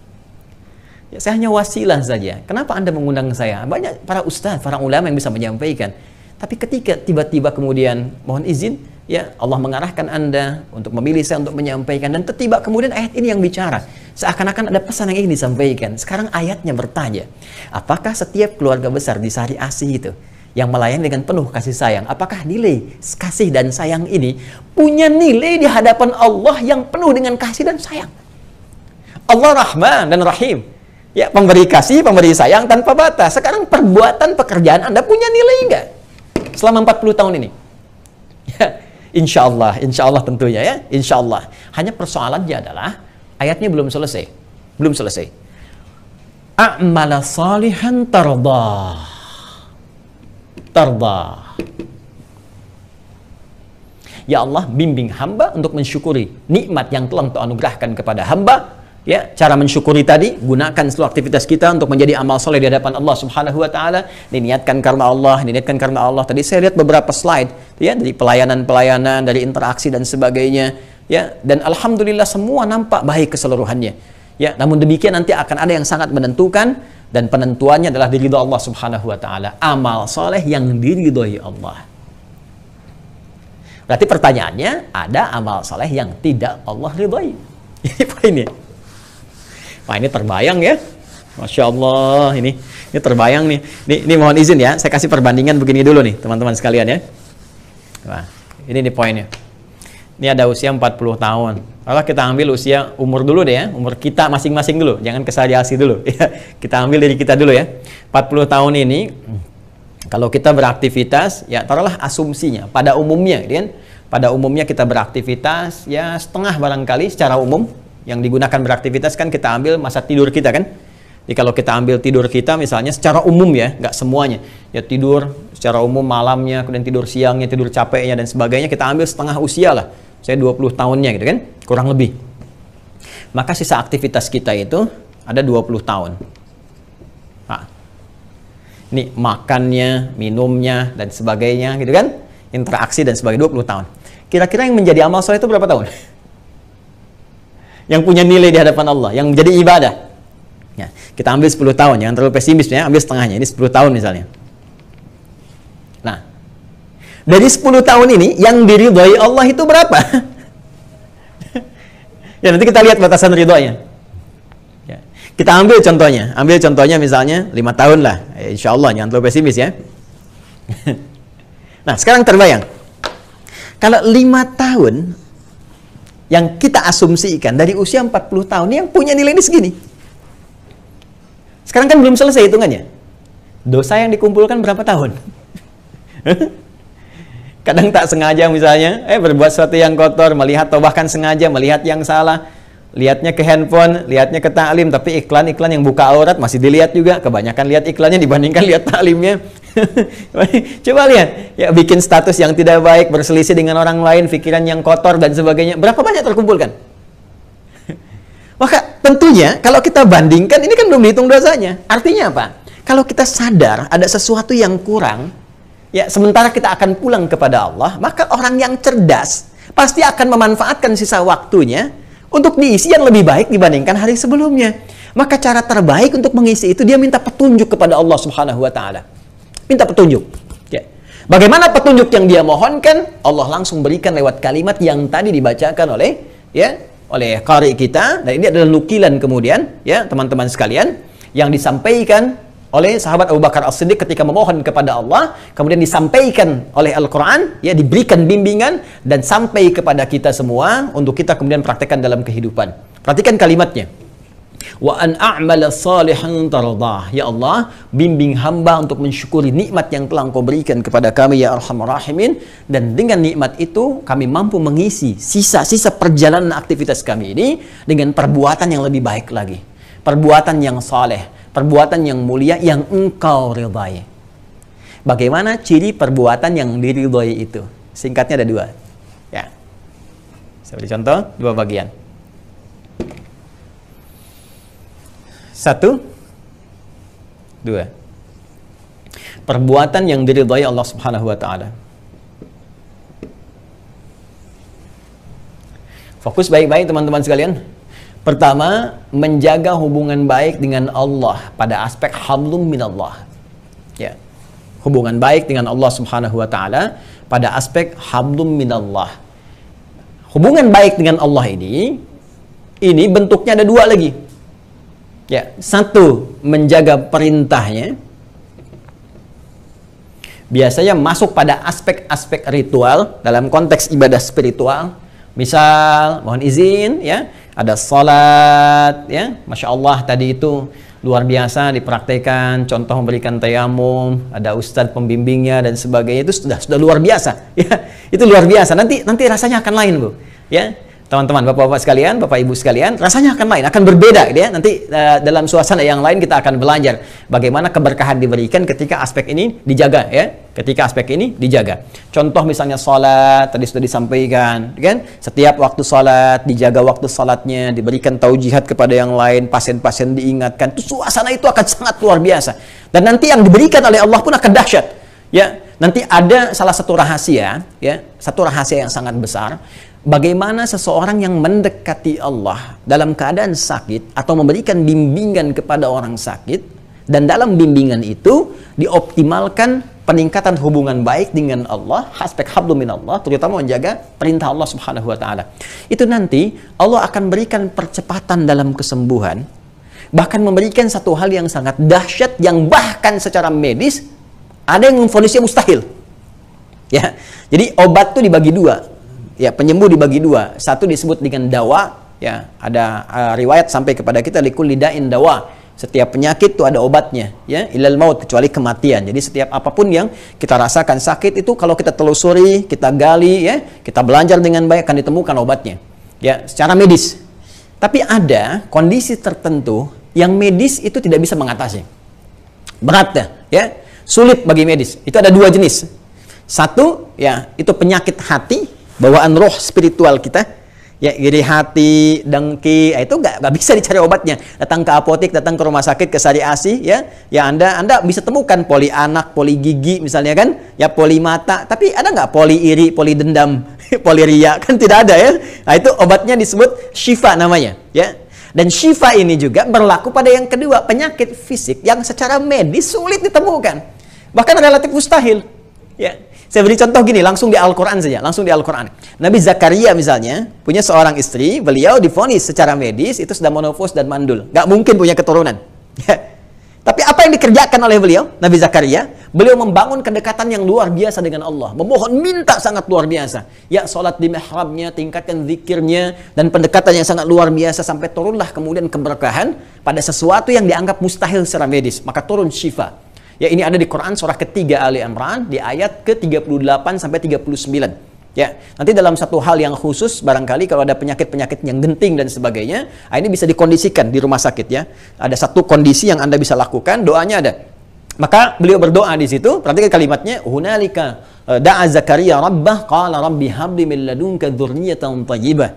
Ya, saya hanya wasilah saja. Kenapa Anda mengundang saya? Banyak para ustaz, para ulama yang bisa menyampaikan. Tapi ketika tiba-tiba kemudian, mohon izin, ya, Allah mengarahkan Anda untuk memilih saya untuk menyampaikan, dan tiba kemudian ayat ini yang bicara. Seakan-akan ada pesan yang ingin disampaikan. Sekarang ayatnya bertanya, apakah setiap keluarga besar di Sari Asih itu yang melayani dengan penuh kasih sayang, apakah nilai kasih dan sayang ini punya nilai di hadapan Allah yang penuh dengan kasih dan sayang? Allah Rahman dan Rahim. Ya, pemberi kasih, pemberi sayang tanpa batas. Sekarang perbuatan pekerjaan Anda punya nilai enggak? Selama 40 tahun ini. Ya, insya Allah tentunya ya, insya Allah. Hanya persoalannya adalah ayatnya belum selesai. Belum selesai. A'mala salihan tardah. Ya Allah, bimbing hamba untuk mensyukuri nikmat yang telah Engkau anugerahkan kepada hamba. Ya, cara mensyukuri tadi, gunakan seluruh aktivitas kita untuk menjadi amal soleh di hadapan Allah Subhanahu wa taala. Diniatkan karena Allah, diniatkan karena Allah. Tadi saya lihat beberapa slide ya, dari pelayanan-pelayanan, dari interaksi dan sebagainya, ya. Dan alhamdulillah semua nampak baik keseluruhannya. Ya, namun demikian nanti akan ada yang sangat menentukan, dan penentuannya adalah diridhoi Allah Subhanahu wa taala. Amal soleh yang diridhoi Allah. Berarti pertanyaannya, ada amal soleh yang tidak Allah ridhoi. Ini poinnya. Wah, ini terbayang ya. Masya Allah, ini terbayang nih. Ini mohon izin ya, saya kasih perbandingan begini dulu nih, teman-teman sekalian ya. Wah, ini nih poinnya. Ini ada usia 40 tahun. Kalau kita ambil usia umur dulu deh ya, umur kita masing-masing dulu, jangan kesaliasi dulu. Ya, kita ambil dari kita dulu ya. 40 tahun ini, kalau kita beraktivitas, ya taruhlah asumsinya, pada umumnya, kan, Pada umumnya kita beraktivitas ya setengah barangkali secara umum. Yang digunakan beraktivitas kan kita ambil masa tidur kita kan. Jadi kalau kita ambil tidur kita misalnya secara umum ya, nggak semuanya. Ya tidur secara umum malamnya, kemudian tidur siangnya, tidur capeknya dan sebagainya, kita ambil setengah usia lah. Saya 20 tahunnya gitu kan, kurang lebih. Maka sisa aktivitas kita itu ada 20 tahun. Nah, ini makannya, minumnya, dan sebagainya gitu kan. Interaksi dan sebagainya 20 tahun. Kira-kira yang menjadi amal soleh itu berapa tahun? Yang punya nilai di hadapan Allah, yang menjadi ibadah. Ya, kita ambil 10 tahun, jangan terlalu pesimis ya, ambil setengahnya, ini 10 tahun misalnya. Nah, dari 10 tahun ini, yang diridhoi Allah itu berapa? Ya, nanti kita lihat batasan ridhonya. Ya, kita ambil contohnya misalnya 5 tahun lah, insya Allah, jangan terlalu pesimis ya. Nah, sekarang terbayang, kalau 5 tahun, yang kita asumsikan dari usia 40 tahun, yang punya nilai ini segini. Sekarang kan belum selesai hitungannya. Dosa yang dikumpulkan berapa tahun? Kadang tak sengaja misalnya, berbuat sesuatu yang kotor, melihat atau bahkan sengaja melihat yang salah, lihatnya ke handphone, lihatnya ke taklim, tapi iklan-iklan yang buka aurat masih dilihat juga. Kebanyakan lihat iklannya dibandingkan lihat taklimnya. Coba lihat, ya bikin status yang tidak baik, berselisih dengan orang lain, pikiran yang kotor dan sebagainya. Berapa banyak terkumpulkan? Maka tentunya kalau kita bandingkan, ini kan belum dihitung dosanya. Artinya apa? Kalau kita sadar ada sesuatu yang kurang, ya sementara kita akan pulang kepada Allah, maka orang yang cerdas pasti akan memanfaatkan sisa waktunya untuk diisi yang lebih baik dibandingkan hari sebelumnya. Maka cara terbaik untuk mengisi itu, dia minta petunjuk kepada Allah Subhanahu wa Ta'ala. Minta petunjuk. Ya. Bagaimana petunjuk yang dia mohonkan? Allah langsung berikan lewat kalimat yang tadi dibacakan oleh qari kita. Dan ini adalah nukilan kemudian, ya teman-teman sekalian, yang disampaikan oleh sahabat Abu Bakar As-Siddiq ketika memohon kepada Allah, kemudian disampaikan oleh Al-Quran, ya diberikan bimbingan dan sampai kepada kita semua untuk kita kemudian praktekkan dalam kehidupan. Perhatikan kalimatnya. Wa an a'mala salihan tardah. Ya Allah, bimbing hamba untuk mensyukuri nikmat yang telah Engkau berikan kepada kami ya Arhamar Rahimin, dan dengan nikmat itu kami mampu mengisi sisa-sisa perjalanan aktivitas kami ini dengan perbuatan yang lebih baik lagi. Perbuatan yang saleh, perbuatan yang mulia yang Engkau ridhai. Bagaimana ciri perbuatan yang diridhai itu? Singkatnya ada 2. Ya. Saya beri contoh 2 bagian. 1, 2. Perbuatan yang diridhai Allah Subhanahu wa Ta'ala. Fokus baik-baik teman-teman sekalian. Pertama, menjaga hubungan baik dengan Allah pada aspek hablum minallah. Ya. Hubungan baik dengan Allah Subhanahu wa Ta'ala pada aspek hablum minallah. Hubungan baik dengan Allah ini bentuknya ada 2 lagi. Ya, 1, menjaga perintahnya. Biasanya masuk pada aspek-aspek ritual dalam konteks ibadah spiritual. Misal, mohon izin ya, ada salat ya, Masya Allah tadi itu luar biasa dipraktekkan, contoh memberikan tayamum, ada ustadz pembimbingnya dan sebagainya, itu sudah luar biasa ya. Itu luar biasa. Nanti rasanya akan lain, Bu. Ya. Teman-teman, bapak-bapak sekalian, bapak ibu sekalian, rasanya akan lain, akan berbeda gitu ya. Nanti dalam suasana yang lain kita akan belajar bagaimana keberkahan diberikan ketika aspek ini dijaga ya. Ketika aspek ini dijaga. Contoh misalnya salat, tadi sudah disampaikan, kan? Setiap waktu salat dijaga waktu salatnya, diberikan taujihat kepada yang lain, pasien-pasien diingatkan. Itu suasana itu akan sangat luar biasa. Dan nanti yang diberikan oleh Allah pun akan dahsyat. Ya, nanti ada salah satu rahasia ya, satu rahasia yang sangat besar. Bagaimana seseorang yang mendekati Allah dalam keadaan sakit atau memberikan bimbingan kepada orang sakit, dan dalam bimbingan itu dioptimalkan peningkatan hubungan baik dengan Allah, aspek hablum minallah, terutama menjaga perintah Allah Subhanahu wa Ta'ala. Itu nanti Allah akan berikan percepatan dalam kesembuhan, bahkan memberikan satu hal yang sangat dahsyat yang bahkan secara medis ada yang memvonisnya mustahil. Ya, jadi obat itu dibagi 2. Ya, penyembuh dibagi 2. Satu disebut dengan dawa, ya, ada riwayat sampai kepada kita likulli da'in dawa. Setiap penyakit itu ada obatnya, ya, ilal maut, kecuali kematian. Jadi setiap apapun yang kita rasakan sakit itu kalau kita telusuri, kita gali, ya, kita belajar dengan baik akan ditemukan obatnya. Ya, secara medis. Tapi ada kondisi tertentu yang medis itu tidak bisa mengatasi. Beratnya, ya, sulit bagi medis. Itu ada dua jenis. Satu, ya, itu penyakit hati, bawaan roh spiritual kita. Ya, iri hati, dengki, itu nggak bisa dicari obatnya. Datang ke apotek, datang ke rumah sakit, ke Sari Asih, ya Anda bisa temukan poli anak, poli gigi misalnya kan, ya poli mata. Tapi ada nggak poli iri, poli dendam, poli ria? Kan tidak ada, ya. Nah, itu obatnya disebut syifa namanya, ya. Dan syifa ini juga berlaku pada yang kedua, penyakit fisik yang secara medis sulit ditemukan, bahkan relatif mustahil, ya. Saya beri contoh gini, langsung di Al-Quran saja, langsung di Al-Quran. Nabi Zakaria misalnya, punya seorang istri, beliau divonis secara medis, itu sudah monofos dan mandul. Nggak mungkin punya keturunan. Tapi apa yang dikerjakan oleh beliau, Nabi Zakaria? Beliau membangun kedekatan yang luar biasa dengan Allah. Memohon, minta sangat luar biasa. Ya, sholat di mihrabnya, tingkatkan zikirnya, dan pendekatan yang sangat luar biasa, sampai turunlah kemudian keberkahan pada sesuatu yang dianggap mustahil secara medis. Maka turun syifa. Ya, ini ada di Quran surah ketiga Ali Imran di ayat ke-38 sampai 39. Ya, nanti dalam satu hal yang khusus barangkali kalau ada penyakit-penyakit yang genting dan sebagainya, ini bisa dikondisikan di rumah sakit, ya. Ada satu kondisi yang Anda bisa lakukan, doanya ada. Maka beliau berdoa di situ, perhatikan kalimatnya, hunalika da'a Zakaria rabbah qala rabbi habli min ladunka dzurriyyatan thayyibah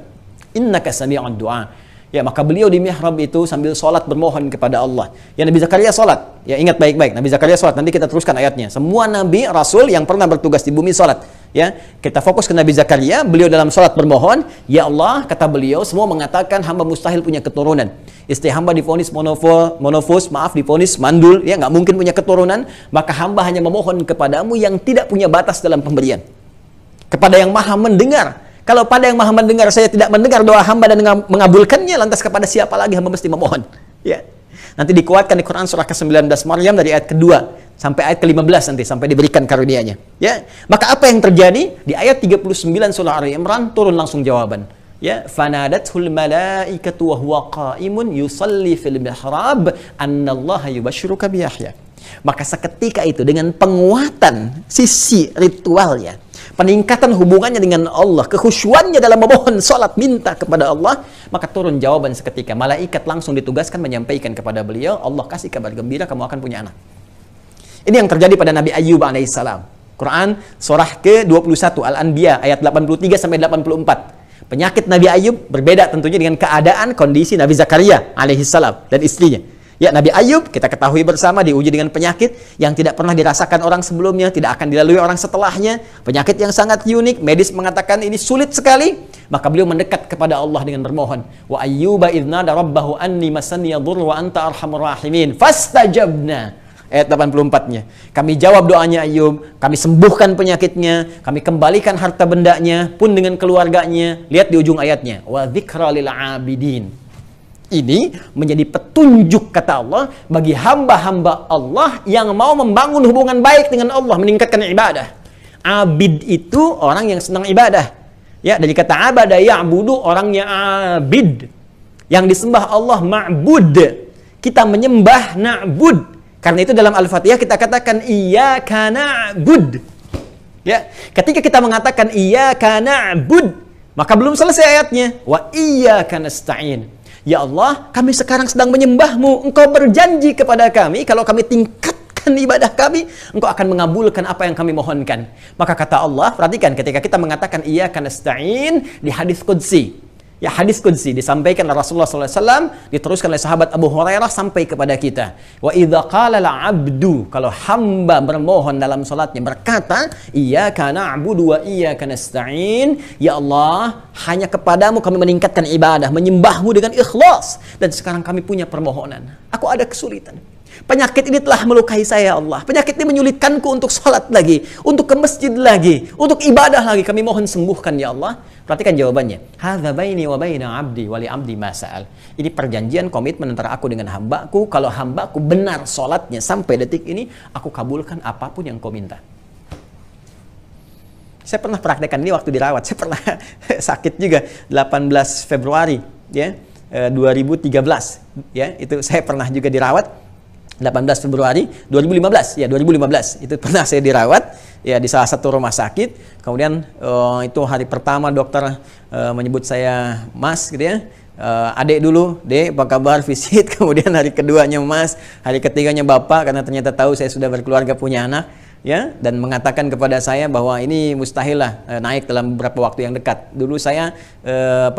innaka sami'ud du'a. Ya, maka beliau di mihrab itu sambil sholat bermohon kepada Allah. Ya, Nabi Zakaria sholat. Ya, ingat baik-baik, Nabi Zakaria sholat. Nanti kita teruskan ayatnya. Semua Nabi, Rasul yang pernah bertugas di bumi sholat. Ya, kita fokus ke Nabi Zakaria. Beliau dalam sholat bermohon. Ya Allah, kata beliau, semua mengatakan hamba mustahil punya keturunan. Istri hamba divonis monofos, divonis mandul. Ya, nggak mungkin punya keturunan. Maka hamba hanya memohon kepadamu yang tidak punya batas dalam pemberian. Kepada yang maha mendengar. Kalau pada yang maha mendengar saya tidak mendengar doa hamba dan mengabulkannya, lantas kepada siapa lagi hamba mesti memohon? Ya. Nanti dikuatkan di Quran surah ke-19 Maryam dari ayat kedua sampai ayat ke-15 nanti, sampai diberikan karunia-Nya. Ya. Maka apa yang terjadi? Di ayat 39 surah Ali Imran turun langsung jawaban. Ya, fanadathul malaikatu wa huwa qa'imun yusalli fil mihrab annallaha yubashshiruka bi Yahya. Maka seketika itu dengan penguatan sisi ritualnya, peningkatan hubungannya dengan Allah, kekhusyuannya dalam memohon salat minta kepada Allah, maka turun jawaban seketika. Malaikat langsung ditugaskan menyampaikan kepada beliau, Allah kasih kabar gembira kamu akan punya anak. Ini yang terjadi pada Nabi Ayyub alaihissalam. Quran surah ke-21 Al-Anbiya ayat 83 sampai 84. Penyakit Nabi Ayyub berbeda tentunya dengan keadaan kondisi Nabi Zakaria alaihissalam dan istrinya. Ya, Nabi Ayyub kita ketahui bersama diuji dengan penyakit yang tidak pernah dirasakan orang sebelumnya, tidak akan dilalui orang setelahnya. Penyakit yang sangat unik, medis mengatakan ini sulit sekali. Maka beliau mendekat kepada Allah dengan bermohon. Wa ayyuba idznada rabbahu anni massani yadhur wa anta arhamur rahimin. Fastajabna. Ayat 84-nya. Kami jawab doanya Ayyub, kami sembuhkan penyakitnya, kami kembalikan harta bendanya pun dengan keluarganya. Lihat di ujung ayatnya. Wa dzikra lil 'abidin. Ini menjadi petunjuk kata Allah bagi hamba-hamba Allah yang mau membangun hubungan baik dengan Allah, meningkatkan ibadah. Abid itu orang yang senang ibadah. Ya, dari kata abada ya'budu, orangnya abid. Yang disembah Allah ma'bud. Kita menyembah na'bud. Karena itu dalam Al-Fatihah kita katakan iyyaka na'bud. Ya, ketika kita mengatakan iyyaka na'bud, maka belum selesai ayatnya. Wa iyyaka nasta'in. Ya Allah, kami sekarang sedang menyembahmu. Engkau berjanji kepada kami, kalau kami tingkatkan ibadah kami, Engkau akan mengabulkan apa yang kami mohonkan. Maka kata Allah, perhatikan ketika kita mengatakan iyyaka nasta'in di hadis qudsi. Ya, hadis qudsi disampaikan oleh Rasulullah SAW, diteruskan oleh sahabat Abu Hurairah sampai kepada kita. Wa idza qala al-'abdu, kalau hamba bermohon dalam salatnya berkata, iyyaka na'budu wa iyyaka nasta'in, ya Allah, hanya kepadamu kami meningkatkan ibadah, menyembahmu dengan ikhlas, dan sekarang kami punya permohonan. Aku ada kesulitan. Penyakit ini telah melukai saya, Allah. Penyakit ini menyulitkanku untuk salat lagi, untuk ke masjid lagi, untuk ibadah lagi. Kami mohon sembuhkan, ya Allah. Perhatikan jawabannya. Hadza baini wa baina 'abdi wa li 'abdi ma sa'al. Ini perjanjian komitmen antara aku dengan hambaku. Kalau hambaku benar salatnya sampai detik ini, aku kabulkan apapun yang kau minta. Saya pernah praktekkan ini waktu dirawat. Saya pernah sakit juga 18 Februari, ya. 2013 ya, itu saya pernah juga dirawat 18 Februari 2015 ya, 2015 itu pernah saya dirawat ya di salah satu rumah sakit. Kemudian itu hari pertama dokter menyebut saya Mas gitu ya, adek dulu, dek apa kabar, visit. Kemudian hari keduanya Mas, hari ketiganya Bapak, karena ternyata tahu saya sudah berkeluarga, punya anak ya, dan mengatakan kepada saya bahwa ini mustahil lah naik dalam beberapa waktu yang dekat. Dulu saya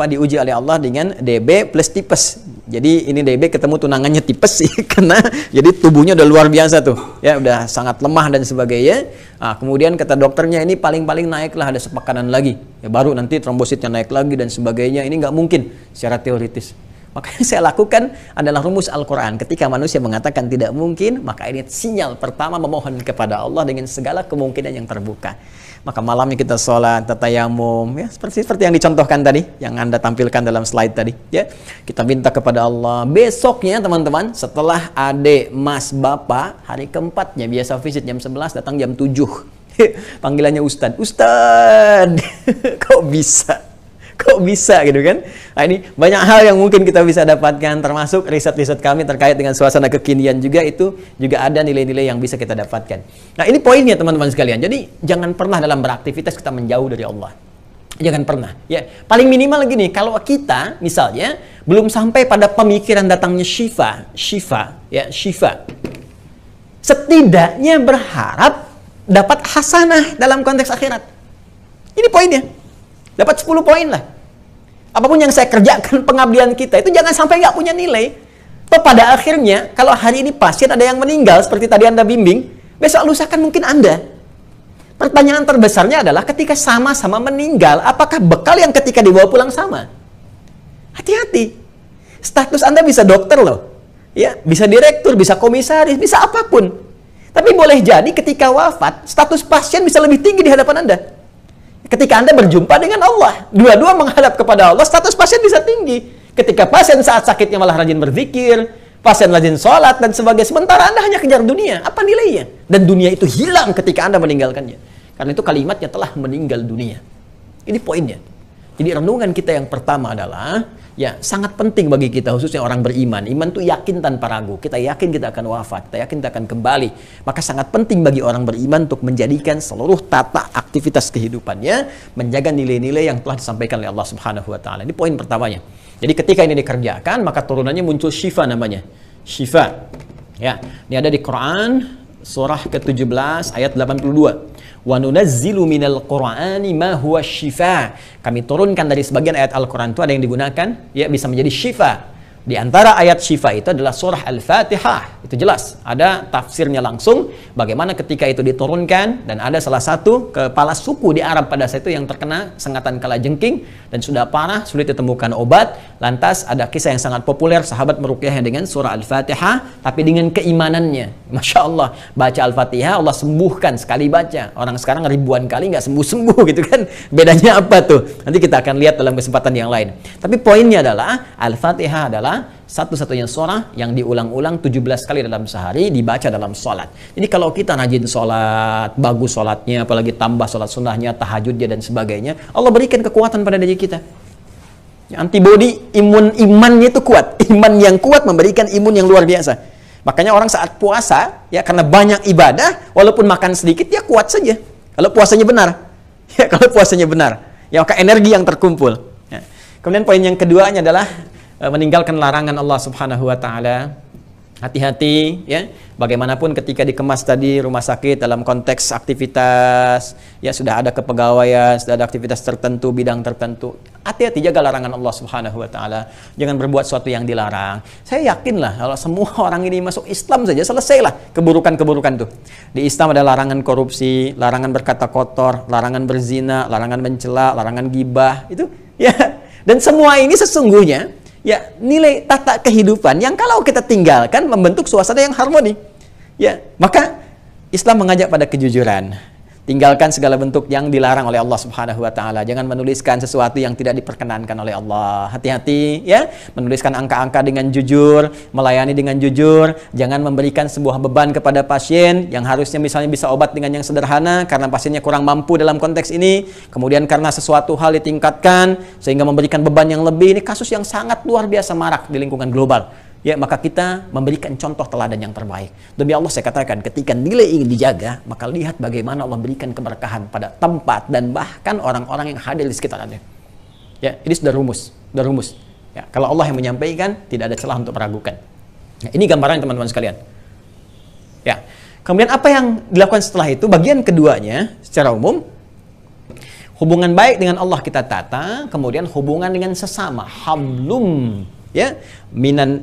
diuji oleh Allah dengan DB plus tipes. Jadi ini DB ketemu tunangannya tipes sih, karena jadi tubuhnya udah luar biasa tuh ya, udah sangat lemah dan sebagainya. Nah, kemudian kata dokternya ini paling-paling naiklah ada sepakanan lagi ya, baru nanti trombositnya naik lagi dan sebagainya. Ini nggak mungkin secara teoritis. Maka yang saya lakukan adalah rumus Al-Quran. Ketika manusia mengatakan tidak mungkin, maka ini sinyal pertama memohon kepada Allah dengan segala kemungkinan yang terbuka. Maka malamnya kita sholat, tatayamum, ya seperti yang dicontohkan tadi, yang Anda tampilkan dalam slide tadi. Ya, kita minta kepada Allah. Besoknya teman-teman, setelah adik, mas, bapak, hari keempatnya biasa visit jam 11, datang jam 7. Panggilannya Ustadz. Ustadz, kok bisa? Kok bisa gitu kan? Nah, ini banyak hal yang mungkin kita bisa dapatkan, termasuk riset-riset kami terkait dengan suasana kekinian juga, itu juga ada nilai-nilai yang bisa kita dapatkan. Nah, ini poinnya teman-teman sekalian. Jadi jangan pernah dalam beraktivitas kita menjauh dari Allah. Jangan pernah. Ya, paling minimal gini, kalau kita misalnya belum sampai pada pemikiran datangnya syifa, setidaknya berharap dapat hasanah dalam konteks akhirat. Ini poinnya. Dapat 10 poin lah. Apapun yang saya kerjakan, pengabdian kita, itu jangan sampai nggak punya nilai. Toh pada akhirnya, kalau hari ini pasien ada yang meninggal, seperti tadi Anda bimbing, besok lusa kan mungkin Anda. Pertanyaan terbesarnya adalah ketika sama-sama meninggal, apakah bekal yang ketika dibawa pulang sama? Hati-hati. Status Anda bisa dokter loh. Ya, bisa direktur, bisa komisaris, bisa apapun. Tapi boleh jadi ketika wafat, status pasien bisa lebih tinggi di hadapan Anda. Ketika Anda berjumpa dengan Allah, dua-dua menghadap kepada Allah, status pasien bisa tinggi. Ketika pasien saat sakitnya malah rajin berzikir, pasien rajin sholat dan sebagainya, sementara Anda hanya kejar dunia, apa nilainya? Dan dunia itu hilang ketika Anda meninggalkannya. Karena itu kalimatnya telah meninggal dunia. Ini poinnya. Jadi renungan kita yang pertama adalah, ya sangat penting bagi kita, khususnya orang beriman. Iman itu yakin tanpa ragu. Kita yakin kita akan wafat, kita yakin kita akan kembali. Maka sangat penting bagi orang beriman untuk menjadikan seluruh tata aktivitas kehidupannya menjaga nilai-nilai yang telah disampaikan oleh Allah Subhanahu wa taala. Ini poin pertamanya. Jadi ketika ini dikerjakan, maka turunannya muncul syifa namanya. Syifa. Ya, ini ada di Quran surah ke-17 ayat 82. Wa nunazzilu minal Qur'ani ma huwa syifa. Kami turunkan dari sebagian ayat Al-Qur'an itu ada yang digunakan ya bisa menjadi syifa. Di antara ayat syifa itu adalah surah Al-Fatihah. Itu jelas, ada tafsirnya langsung bagaimana ketika itu diturunkan, dan ada salah satu kepala suku di Arab pada saat itu yang terkena sengatan kalajengking dan sudah parah, sulit ditemukan obat. Lantas ada kisah yang sangat populer, sahabat meruqyahnya dengan surah Al-Fatihah tapi dengan keimanannya. Masya Allah, baca Al-Fatihah Allah sembuhkan sekali baca. Orang sekarang ribuan kali nggak sembuh-sembuh gitu kan. Bedanya apa tuh? Nanti kita akan lihat dalam kesempatan yang lain. Tapi poinnya adalah Al-Fatihah adalah satu-satunya surah yang diulang-ulang 17 kali dalam sehari, dibaca dalam sholat. Jadi kalau kita rajin sholat, bagus sholatnya, apalagi tambah sholat sunnahnya, tahajudnya dan sebagainya, Allah berikan kekuatan pada diri kita. Antibody imannya itu kuat. Iman yang kuat memberikan imun yang luar biasa. Makanya orang saat puasa, ya karena banyak ibadah, walaupun makan sedikit, ya kuat saja. Kalau puasanya benar. Ya, kalau puasanya benar. Ya, maka energi yang terkumpul. Ya. Kemudian poin yang keduanya adalah meninggalkan larangan Allah Subhanahu wa taala. Hati-hati ya, bagaimanapun ketika dikemas tadi rumah sakit dalam konteks aktivitas, ya sudah ada kepegawaian, sudah ada aktivitas tertentu, bidang tertentu. Hati-hati, jaga larangan Allah Subhanahu wa taala. Jangan berbuat sesuatu yang dilarang. Saya yakinlah kalau semua orang ini masuk Islam saja selesailah keburukan-keburukan tuh. Di Islam ada larangan korupsi, larangan berkata kotor, larangan berzina, larangan mencela, larangan gibah, itu ya. Dan semua ini sesungguhnya ya nilai tata kehidupan yang kalau kita tinggalkan membentuk suasana yang harmoni. Ya, maka Islam mengajak pada kejujuran. tinggalkan segala bentuk yang dilarang oleh Allah Subhanahu wa taala. Jangan menuliskan sesuatu yang tidak diperkenankan oleh Allah. Hati-hati ya, menuliskan angka-angka dengan jujur, melayani dengan jujur, jangan memberikan sebuah beban kepada pasien yang harusnya misalnya bisa obat dengan yang sederhana karena pasiennya kurang mampu dalam konteks ini, kemudian karena sesuatu hal ditingkatkan sehingga memberikan beban yang lebih. Ini kasus yang sangat luar biasa marak di lingkungan global. Ya, maka kita memberikan contoh teladan yang terbaik. Demi Allah saya katakan, ketika nilai ingin dijaga, maka lihat bagaimana Allah berikan keberkahan pada tempat dan bahkan orang-orang yang hadir di sekitarnya. Ya, ini sudah rumus, Ya, kalau Allah yang menyampaikan, tidak ada celah untuk meragukan. Ya, ini gambaran teman-teman sekalian. Ya, kemudian apa yang dilakukan setelah itu? Bagian keduanya, secara umum, hubungan baik dengan Allah kita tata, kemudian hubungan dengan sesama, hablum. Ya,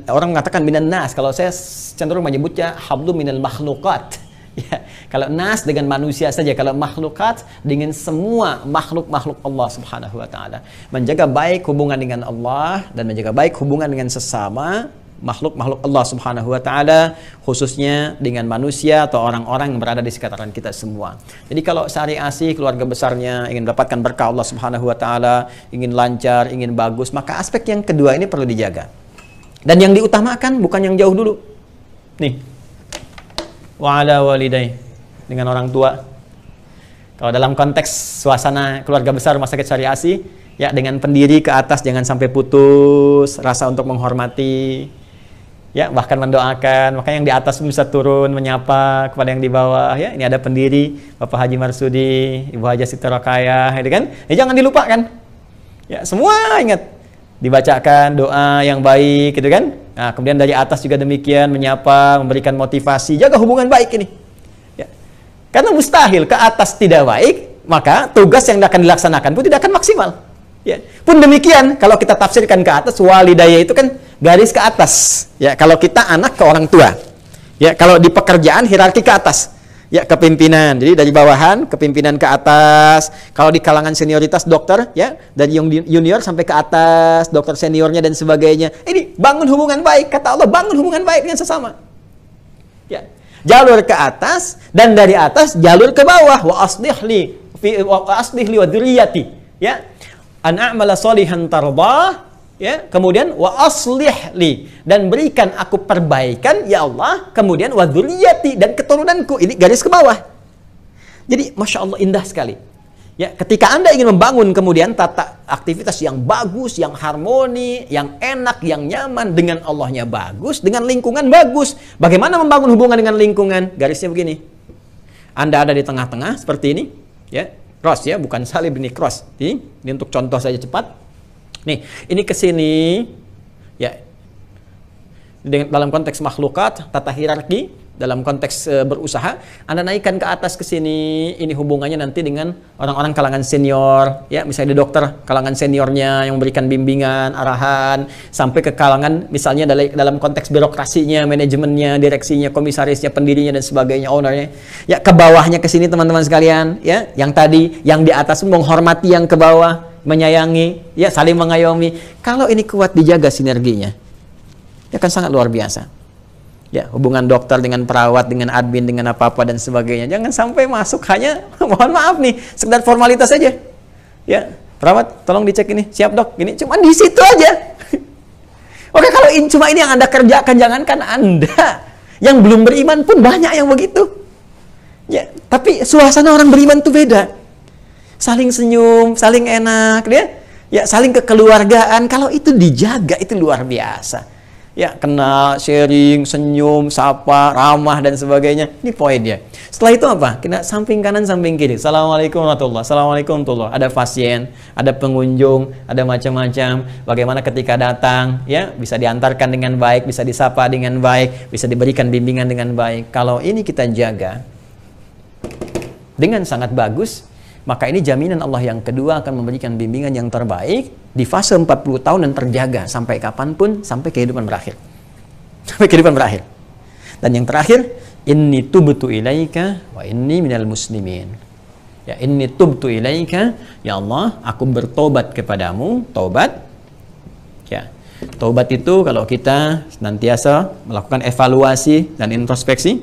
orang mengatakan minan nas, kalau saya cenderung menyebutnya hablum minal makhluqat. Ya, kalau nas dengan manusia saja, kalau makhluqat dengan semua makhluk-makhluk Allah Subhanahu wa taala. Menjaga baik hubungan dengan Allah dan menjaga baik hubungan dengan sesama makhluk-makhluk Allah Subhanahu wa taala, khususnya dengan manusia atau orang-orang yang berada di sekitaran kita semua. Jadi kalau Syariah Asih keluarga besarnya ingin mendapatkan berkah Allah Subhanahu wa taala, ingin lancar, ingin bagus, maka aspek yang kedua ini perlu dijaga. Dan yang diutamakan bukan yang jauh dulu. Nih. Wa ala walidai, dengan orang tua. Kalau dalam konteks suasana keluarga besar Rumah Sakit Syariah Asih, ya dengan pendiri ke atas jangan sampai putus rasa untuk menghormati. Ya, bahkan mendoakan, maka yang di atas bisa turun menyapa kepada yang di bawah. Ya, ini ada pendiri Bapak Haji Marsudi, Ibu Haja Siti Rokayah, gitu kan? Ya, jangan dilupakan. Ya, semua ingat dibacakan doa yang baik, gitu kan? Nah, kemudian dari atas juga demikian menyapa, memberikan motivasi, jaga hubungan baik ini. Ya, karena mustahil ke atas tidak baik, maka tugas yang akan dilaksanakan pun tidak akan maksimal. Ya, pun demikian kalau kita tafsirkan ke atas, walidayah itu kan garis ke atas. Ya, kalau kita anak ke orang tua. Ya, kalau di pekerjaan hierarki ke atas. Ya, kepimpinan. Jadi dari bawahan kepimpinan ke atas. Kalau di kalangan senioritas dokter, ya, dari yang junior sampai ke atas, dokter seniornya dan sebagainya. Ini bangun hubungan baik, kata Allah, bangun hubungan baik dengan sesama. Ya, jalur ke atas dan dari atas jalur ke bawah. Wa aslihli wa dzurriyyati. Ya. An a'mala sholihan tardah, ya, kemudian wa aslih li, dan berikan aku perbaikan ya Allah, kemudian wa dzurriyyati, dan keturunanku. Ini garis ke bawah. Jadi Masya Allah indah sekali. Ya, ketika Anda ingin membangun kemudian tata aktivitas yang bagus, yang harmoni, yang enak, yang nyaman, dengan Allahnya bagus, dengan lingkungan bagus. Bagaimana membangun hubungan dengan lingkungan? Garisnya begini. Anda ada di tengah-tengah seperti ini, ya. Cross, ya, bukan salib, ini cross. Ini untuk contoh saja cepat. Nih, ini ke sini, ya. Dalam konteks makhlukat, tata hierarki, dalam konteks berusaha, Anda naikkan ke atas ke sini. Ini hubungannya nanti dengan orang-orang kalangan senior, ya, misalnya dokter kalangan seniornya yang memberikan bimbingan, arahan, sampai ke kalangan misalnya dalam konteks birokrasinya, manajemennya, direksinya, komisarisnya, pendirinya dan sebagainya, ownernya. Ya, ke bawahnya ke sini teman-teman sekalian, ya, yang tadi, yang di atas menghormati yang ke bawah, menyayangi, ya, saling mengayomi. Kalau ini kuat dijaga sinerginya, ya kan sangat luar biasa. Ya, hubungan dokter dengan perawat, dengan admin, dengan apa-apa dan sebagainya. Jangan sampai masuk hanya, mohon maaf nih, sekedar formalitas saja. Ya, perawat, tolong dicek ini. Siap dok, ini cuma di situ aja. Oke, kalau cuma ini yang Anda kerjakan, jangankan Anda. Yang belum beriman pun banyak yang begitu. Ya, tapi suasana orang beriman tuh beda. Saling senyum, saling enak, ya, saling kekeluargaan. Kalau itu dijaga, itu luar biasa. Ya, kenal, sharing, senyum, sapa, ramah dan sebagainya. Ini poinnya. Setelah itu apa? Kita samping kanan, samping kiri. Assalamualaikum warahmatullahi wabarakatuh. Assalamualaikum warahmatullahi wabarakatuh. Ada pasien, ada pengunjung, ada macam-macam. Bagaimana ketika datang, ya, bisa diantarkan dengan baik, bisa disapa dengan baik, bisa diberikan bimbingan dengan baik. Kalau ini kita jaga dengan sangat bagus, maka ini jaminan Allah yang kedua akan memberikan bimbingan yang terbaik di fase 40 tahun dan terjaga sampai kapanpun, sampai kehidupan berakhir. Sampai kehidupan berakhir. Dan yang terakhir, inni tubtu ilaika wa inni minal muslimin. Ya, inni tubtu ilaika, ya Allah, aku bertobat kepadamu, taubat. Ya, taubat itu kalau kita senantiasa melakukan evaluasi dan introspeksi,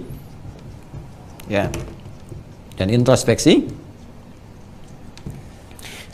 ya, dan introspeksi.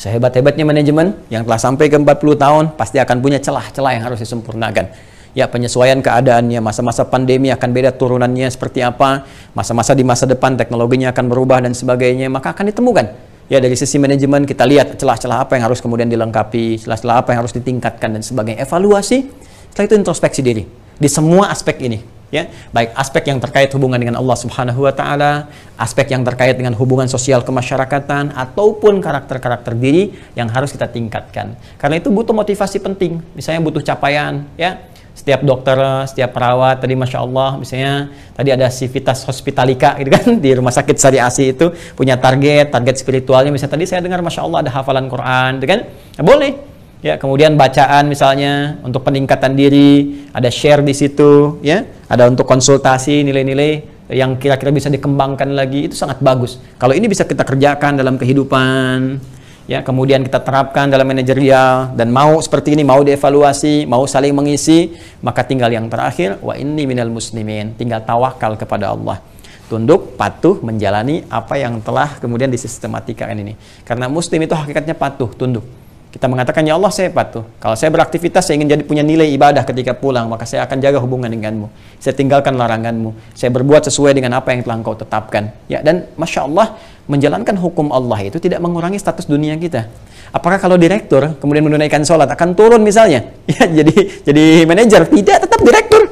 Sehebat-hebatnya manajemen yang telah sampai ke 40 tahun pasti akan punya celah-celah yang harus disempurnakan. Ya, penyesuaian keadaannya, masa-masa pandemi akan beda turunannya seperti apa, masa-masa di masa depan teknologinya akan berubah dan sebagainya, maka akan ditemukan. Ya, dari sisi manajemen kita lihat celah-celah apa yang harus kemudian dilengkapi, celah-celah apa yang harus ditingkatkan dan sebagainya. Evaluasi, setelah itu introspeksi diri di semua aspek ini. Ya, baik aspek yang terkait hubungan dengan Allah Subhanahu wa taala, aspek yang terkait dengan hubungan sosial kemasyarakatan ataupun karakter-karakter diri yang harus kita tingkatkan. Karena itu butuh motivasi penting. Misalnya butuh capaian, ya. Setiap dokter, setiap perawat tadi Masya Allah, misalnya tadi ada Civitas Hospitalika gitu kan di Rumah Sakit Sari Asi itu punya target spiritualnya. Misalnya tadi saya dengar Masya Allah ada hafalan Quran gitu kan. Nah, boleh. Ya, kemudian bacaan misalnya untuk peningkatan diri, ada share di situ, ya, ada untuk konsultasi nilai-nilai yang kira-kira bisa dikembangkan lagi, itu sangat bagus. Kalau ini bisa kita kerjakan dalam kehidupan, ya, kemudian kita terapkan dalam manajerial dan mau seperti ini, mau dievaluasi, mau saling mengisi, maka tinggal yang terakhir, wa inni minal muslimin, tinggal tawakal kepada Allah. Tunduk, patuh, menjalani apa yang telah kemudian disistematikan ini. Karena muslim itu hakikatnya patuh, tunduk. Kita mengatakan, ya Allah saya patuh. Kalau saya beraktivitas, saya ingin jadi punya nilai ibadah ketika pulang, maka saya akan jaga hubungan denganmu. Saya tinggalkan laranganmu. Saya berbuat sesuai dengan apa yang telah engkau tetapkan. Ya, dan Masya Allah, menjalankan hukum Allah itu tidak mengurangi status dunia kita. Apakah kalau direktur kemudian menunaikan sholat akan turun misalnya? Ya, jadi manajer? Tidak, tetap direktur.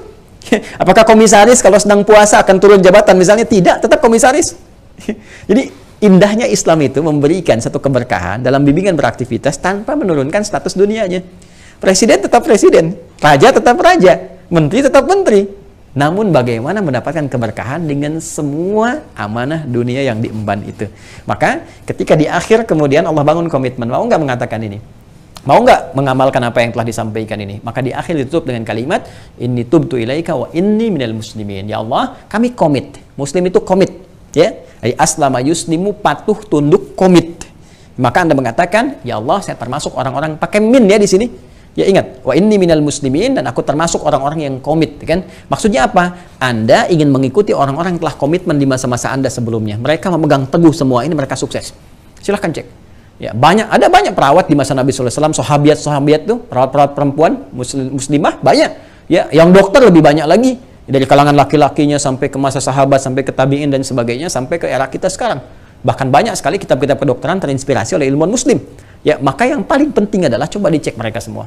Apakah komisaris kalau sedang puasa akan turun jabatan misalnya? Tidak, tetap komisaris. Jadi indahnya Islam itu memberikan satu keberkahan dalam bimbingan beraktivitas tanpa menurunkan status dunianya. Presiden tetap presiden, raja tetap raja, menteri tetap menteri. Namun bagaimana mendapatkan keberkahan dengan semua amanah dunia yang diemban itu. Maka ketika di akhir kemudian Allah bangun komitmen, mau nggak mengatakan ini? Mau nggak mengamalkan apa yang telah disampaikan ini? Maka di akhir ditutup dengan kalimat, inni tubtu ilaika wa inni minal muslimin. Ya Allah, kami komit. Muslim itu komit. Ya, aslama yuslimu, patuh, tunduk, komit. Maka Anda mengatakan, ya Allah, saya termasuk orang-orang pakai min ya di sini. Ya ingat, wa inni minal muslimin, dan aku termasuk orang-orang yang komit, kan? Maksudnya apa? Anda ingin mengikuti orang-orang yang telah komitmen di masa-masa Anda sebelumnya. Mereka memegang teguh semua ini, mereka sukses. Silahkan cek. Ya, ada banyak perawat di masa Nabi SAW, sahabiat tuh, perawat-perawat perempuan, muslimah, banyak. Ya, yang dokter lebih banyak lagi. Dari kalangan laki-lakinya sampai ke masa sahabat, sampai ke tabi'in dan sebagainya, sampai ke era kita sekarang. Bahkan banyak sekali kitab-kitab kedokteran terinspirasi oleh ilmuwan muslim. Ya, maka yang paling penting adalah coba dicek mereka semua.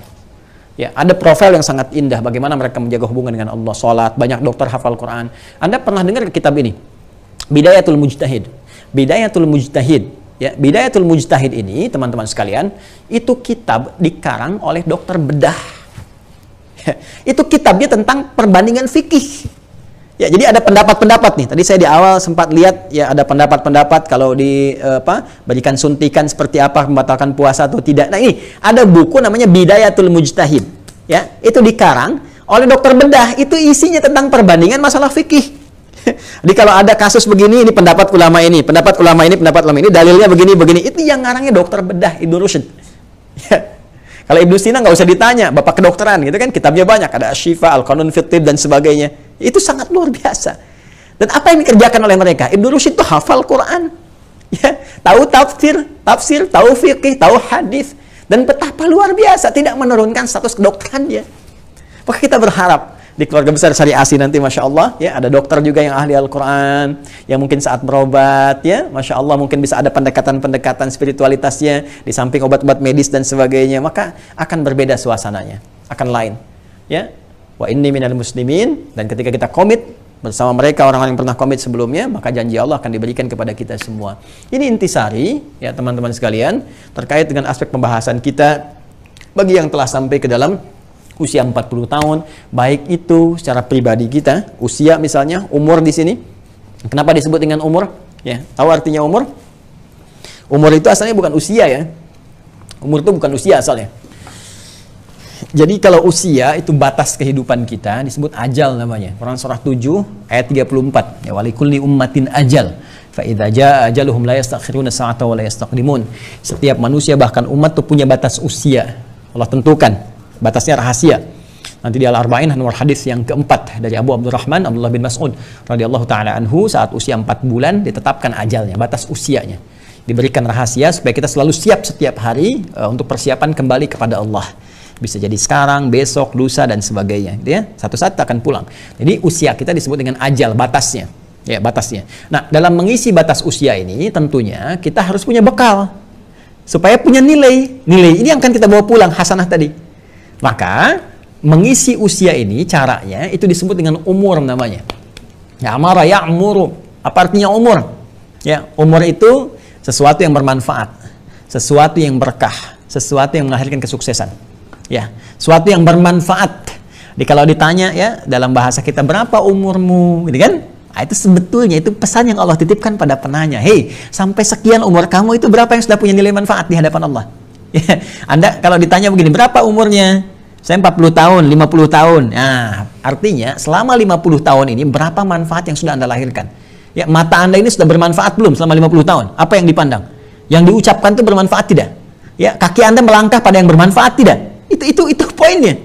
Ya, ada profil yang sangat indah bagaimana mereka menjaga hubungan dengan Allah, salat, banyak dokter hafal Quran. Anda pernah dengar kitab ini? Bidayatul Mujtahid. Bidayatul Mujtahid. Ya, Bidayatul Mujtahid ini, teman-teman sekalian, itu kitab dikarang oleh dokter bedah. Itu kitabnya tentang perbandingan fikih. Ya, jadi ada pendapat-pendapat nih. Tadi saya di awal sempat lihat ya ada pendapat-pendapat kalau berikan suntikan seperti apa, membatalkan puasa atau tidak. Nah, ini ada buku namanya Bidayatul Mujtahid. Ya, itu dikarang oleh dokter bedah. Itu isinya tentang perbandingan masalah fikih. Jadi kalau ada kasus begini, ini pendapat ulama ini, pendapat ulama ini, pendapat ulama ini, dalilnya begini. Itu yang ngarangnya dokter bedah, Ibnu Rushd. Ya. Kalau Ibnu Sina nggak usah ditanya, bapak kedokteran gitu kan, kitabnya banyak, ada Asy-Syifa, Al-Qanun fi Thib dan sebagainya. Itu sangat luar biasa. Dan apa yang dikerjakan oleh mereka? Ibnu Rushd itu hafal Quran, ya, tahu tafsir, tahu fikih, tahu hadis, dan betapa luar biasa tidak menurunkan status kedokterannya. Maka kita berharap di keluarga besar Sari Asi nanti, Masya Allah, ya, ada dokter juga yang ahli Al-Quran, yang mungkin saat berobat, ya, Masya Allah, mungkin bisa ada pendekatan-pendekatan spiritualitasnya, di samping obat-obat medis dan sebagainya, maka akan berbeda suasananya, akan lain. Ya, wa inni minal muslimin, dan ketika kita komit bersama mereka, orang-orang yang pernah komit sebelumnya, maka janji Allah akan diberikan kepada kita semua. Ini intisari, ya teman-teman sekalian, terkait dengan aspek pembahasan kita, bagi yang telah sampai ke dalam usia 40 tahun, baik itu secara pribadi kita, usia misalnya, umur di sini. Kenapa disebut dengan umur? Ya, tahu artinya umur? Umur itu asalnya bukan usia ya. Umur itu bukan usia asalnya. Jadi kalau usia itu batas kehidupan kita, disebut ajal namanya. Quran surah 7 ayat 34. Ya, walikulli ummatin ajal. Fa idza jaa ajaluhum la yastakhiruna sa'ata wa la yastaqdimun. Setiap manusia bahkan umat itu punya batas usia. Allah tentukan. Batasnya rahasia. Nanti di Al-Arba'in nomor hadis yang keempat dari Abu Abdurrahman Abdullah bin Mas'ud radhiyallahu taala anhu, saat usia 4 bulan ditetapkan ajalnya, batas usianya. Diberikan rahasia supaya kita selalu siap setiap hari untuk persiapan kembali kepada Allah. Bisa jadi sekarang, besok, lusa dan sebagainya, gitu ya. Satu saat akan pulang. Jadi usia kita disebut dengan ajal, batasnya. Ya, batasnya. Nah, dalam mengisi batas usia ini tentunya kita harus punya bekal supaya punya nilai. Nilai ini yang akan kita bawa pulang, hasanah tadi. Maka mengisi usia ini caranya itu disebut dengan umur namanya. Ya, amara ya'muru. Apa artinya umur? Ya, umur itu sesuatu yang bermanfaat, sesuatu yang berkah, sesuatu yang menghasilkan kesuksesan. Ya, sesuatu yang bermanfaat. Jadi kalau ditanya ya dalam bahasa kita, berapa umurmu, gitu kan? Nah, itu sebetulnya itu pesan yang Allah titipkan pada penanya. Hei, sampai sekian umur kamu itu berapa yang sudah punya nilai manfaat di hadapan Allah? Ya, Anda kalau ditanya begini, berapa umurnya? Saya 40 tahun, 50 tahun. Nah, artinya selama 50 tahun ini berapa manfaat yang sudah Anda lahirkan? Ya, mata Anda ini sudah bermanfaat belum selama 50 tahun? Apa yang dipandang? Yang diucapkan itu bermanfaat tidak? Ya, kaki Anda melangkah pada yang bermanfaat tidak? Itu poinnya.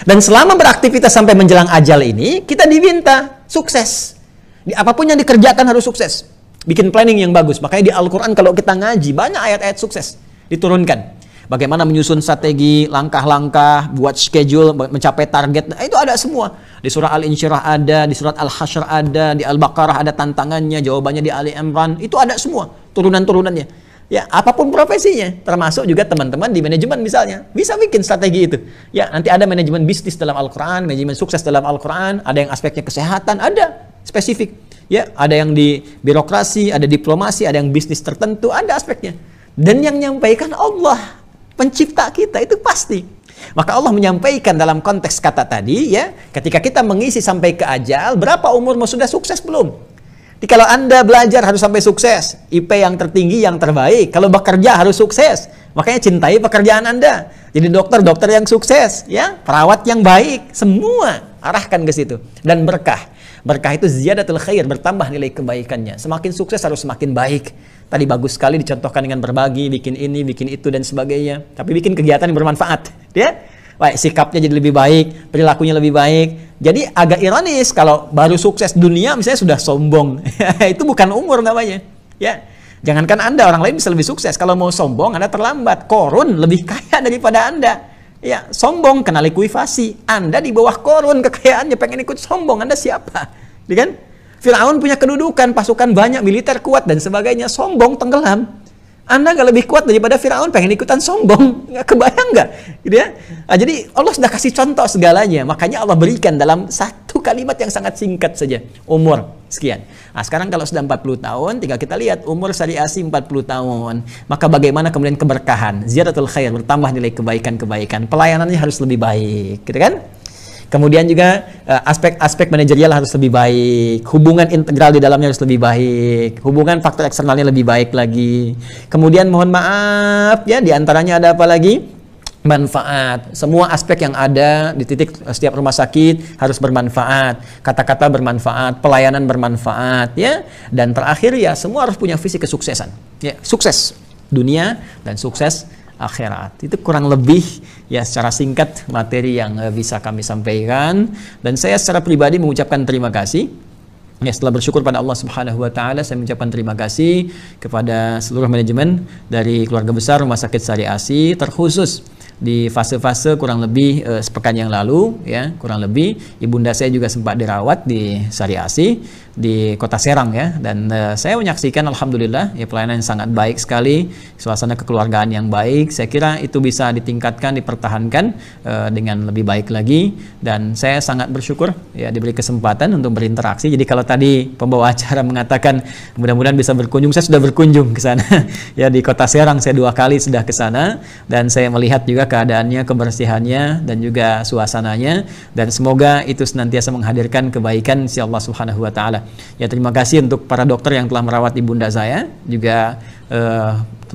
Dan selama beraktivitas sampai menjelang ajal ini, kita diminta sukses. Di apapun yang dikerjakan harus sukses. Bikin planning yang bagus. Makanya di Al-Quran kalau kita ngaji, banyak ayat-ayat sukses diturunkan. Bagaimana menyusun strategi, langkah-langkah, buat schedule, mencapai target. Nah, itu ada semua. Di surah Al-Insyirah ada, di surat Al-Hasyr ada, di Al-Baqarah ada tantangannya, jawabannya di Ali Imran. Itu ada semua, turunan-turunannya. Ya, apapun profesinya, termasuk juga teman-teman di manajemen misalnya, bisa bikin strategi itu. Ya, nanti ada manajemen bisnis dalam Al-Quran, manajemen sukses dalam Al-Quran, ada yang aspeknya kesehatan, ada spesifik. Ya, ada yang di birokrasi, ada diplomasi, ada yang bisnis tertentu, ada aspeknya. Dan yang menyampaikan Allah, pencipta kita, itu pasti. Maka Allah menyampaikan dalam konteks kata tadi, ya, ketika kita mengisi sampai ke ajal, berapa umurmu sudah sukses belum? Jadi kalau Anda belajar harus sampai sukses, IP yang tertinggi, yang terbaik. Kalau bekerja harus sukses, makanya cintai pekerjaan Anda. Jadi dokter yang sukses, ya, perawat yang baik, semua arahkan ke situ. Dan berkah. Berkah itu ziyadatul khair, bertambah nilai kebaikannya. Semakin sukses harus semakin baik. Tadi bagus sekali dicontohkan dengan berbagi, bikin ini, bikin itu dan sebagainya. Tapi bikin kegiatan yang bermanfaat, ya. Baik, sikapnya jadi lebih baik, perilakunya lebih baik. Jadi agak ironis kalau baru sukses dunia misalnya sudah sombong. Itu bukan umur namanya. Ya, jangankan Anda, orang lain bisa lebih sukses. Kalau mau sombong, Anda terlambat. Korun lebih kaya daripada Anda. Ya, sombong kena likuifasi. Anda di bawah Korun kekayaannya, pengen ikut sombong. Anda siapa? Ya kan? Firaun punya kedudukan, pasukan banyak, militer kuat dan sebagainya. Sombong tenggelam. Anda nggak lebih kuat daripada Firaun, pengen ikutan sombong, nggak kebayang nggak? Gitu ya? Nah, jadi Allah sudah kasih contoh segalanya, makanya Allah berikan dalam satu kalimat yang sangat singkat saja, umur sekian. Nah, sekarang kalau sudah 40 tahun, tinggal kita lihat umur syariah 40 tahun, maka bagaimana kemudian keberkahan, ziyadatul khair, bertambah nilai kebaikan-kebaikan, pelayanannya harus lebih baik, gitu kan? Kemudian juga aspek-aspek manajerial harus lebih baik, hubungan integral di dalamnya harus lebih baik, hubungan faktor eksternalnya lebih baik lagi. Kemudian mohon maaf ya, diantaranya ada apa lagi? Manfaat. Semua aspek yang ada di titik setiap rumah sakit harus bermanfaat, kata-kata bermanfaat, pelayanan bermanfaat, ya. Dan terakhir ya, semua harus punya visi kesuksesan. Ya, sukses dunia dan sukses akhirat. Itu kurang lebih ya secara singkat materi yang bisa kami sampaikan, dan saya secara pribadi mengucapkan terima kasih. Ya, setelah bersyukur pada Allah Subhanahu wa taala, saya mengucapkan terima kasih kepada seluruh manajemen dari keluarga besar Rumah Sakit Sari Asi, terkhusus di fase-fase kurang lebih sepekan yang lalu, ya, kurang lebih ibunda saya juga sempat dirawat di Sari Asi di Kota Serang, ya, dan saya menyaksikan alhamdulillah ya pelayanan yang sangat baik sekali, suasana kekeluargaan yang baik. Saya kira itu bisa ditingkatkan, dipertahankan dengan lebih baik lagi, dan saya sangat bersyukur ya diberi kesempatan untuk berinteraksi. Jadi kalau tadi pembawa acara mengatakan mudah-mudahan bisa berkunjung, saya sudah berkunjung ke sana ya, di Kota Serang saya 2 kali sudah ke sana, dan saya melihat juga keadaannya, kebersihannya, dan juga suasananya, dan semoga itu senantiasa menghadirkan kebaikan si Allah Subhanahu wa taala. Ya, terima kasih untuk para dokter yang telah merawat ibunda saya, juga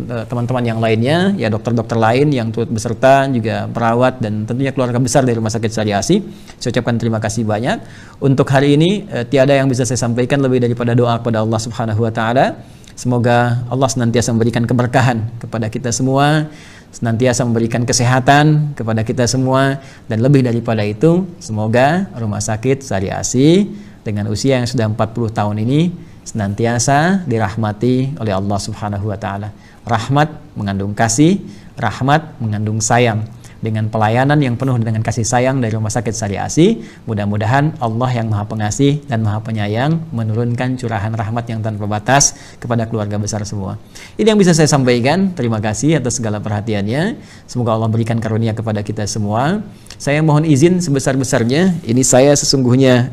teman-teman yang lainnya, ya, dokter-dokter lain yang turut beserta juga perawat, dan tentunya keluarga besar dari Rumah Sakit Sari Asi. Saya ucapkan terima kasih banyak. Untuk hari ini tiada yang bisa saya sampaikan lebih daripada doa kepada Allah Subhanahu wa taala. Semoga Allah senantiasa memberikan keberkahan kepada kita semua, senantiasa memberikan kesehatan kepada kita semua, dan lebih daripada itu semoga Rumah Sakit Syariah Asih dengan usia yang sudah 40 tahun ini senantiasa dirahmati oleh Allah Subhanahu wa taala. Rahmat mengandung kasih, rahmat mengandung sayang. Dengan pelayanan yang penuh dengan kasih sayang dari Rumah Sakit Syariah Asih, mudah-mudahan Allah yang Maha Pengasih dan Maha Penyayang menurunkan curahan rahmat yang tanpa batas kepada keluarga besar semua. Ini yang bisa saya sampaikan. Terima kasih atas segala perhatiannya. Semoga Allah berikan karunia kepada kita semua. Saya mohon izin sebesar-besarnya. Ini saya sesungguhnya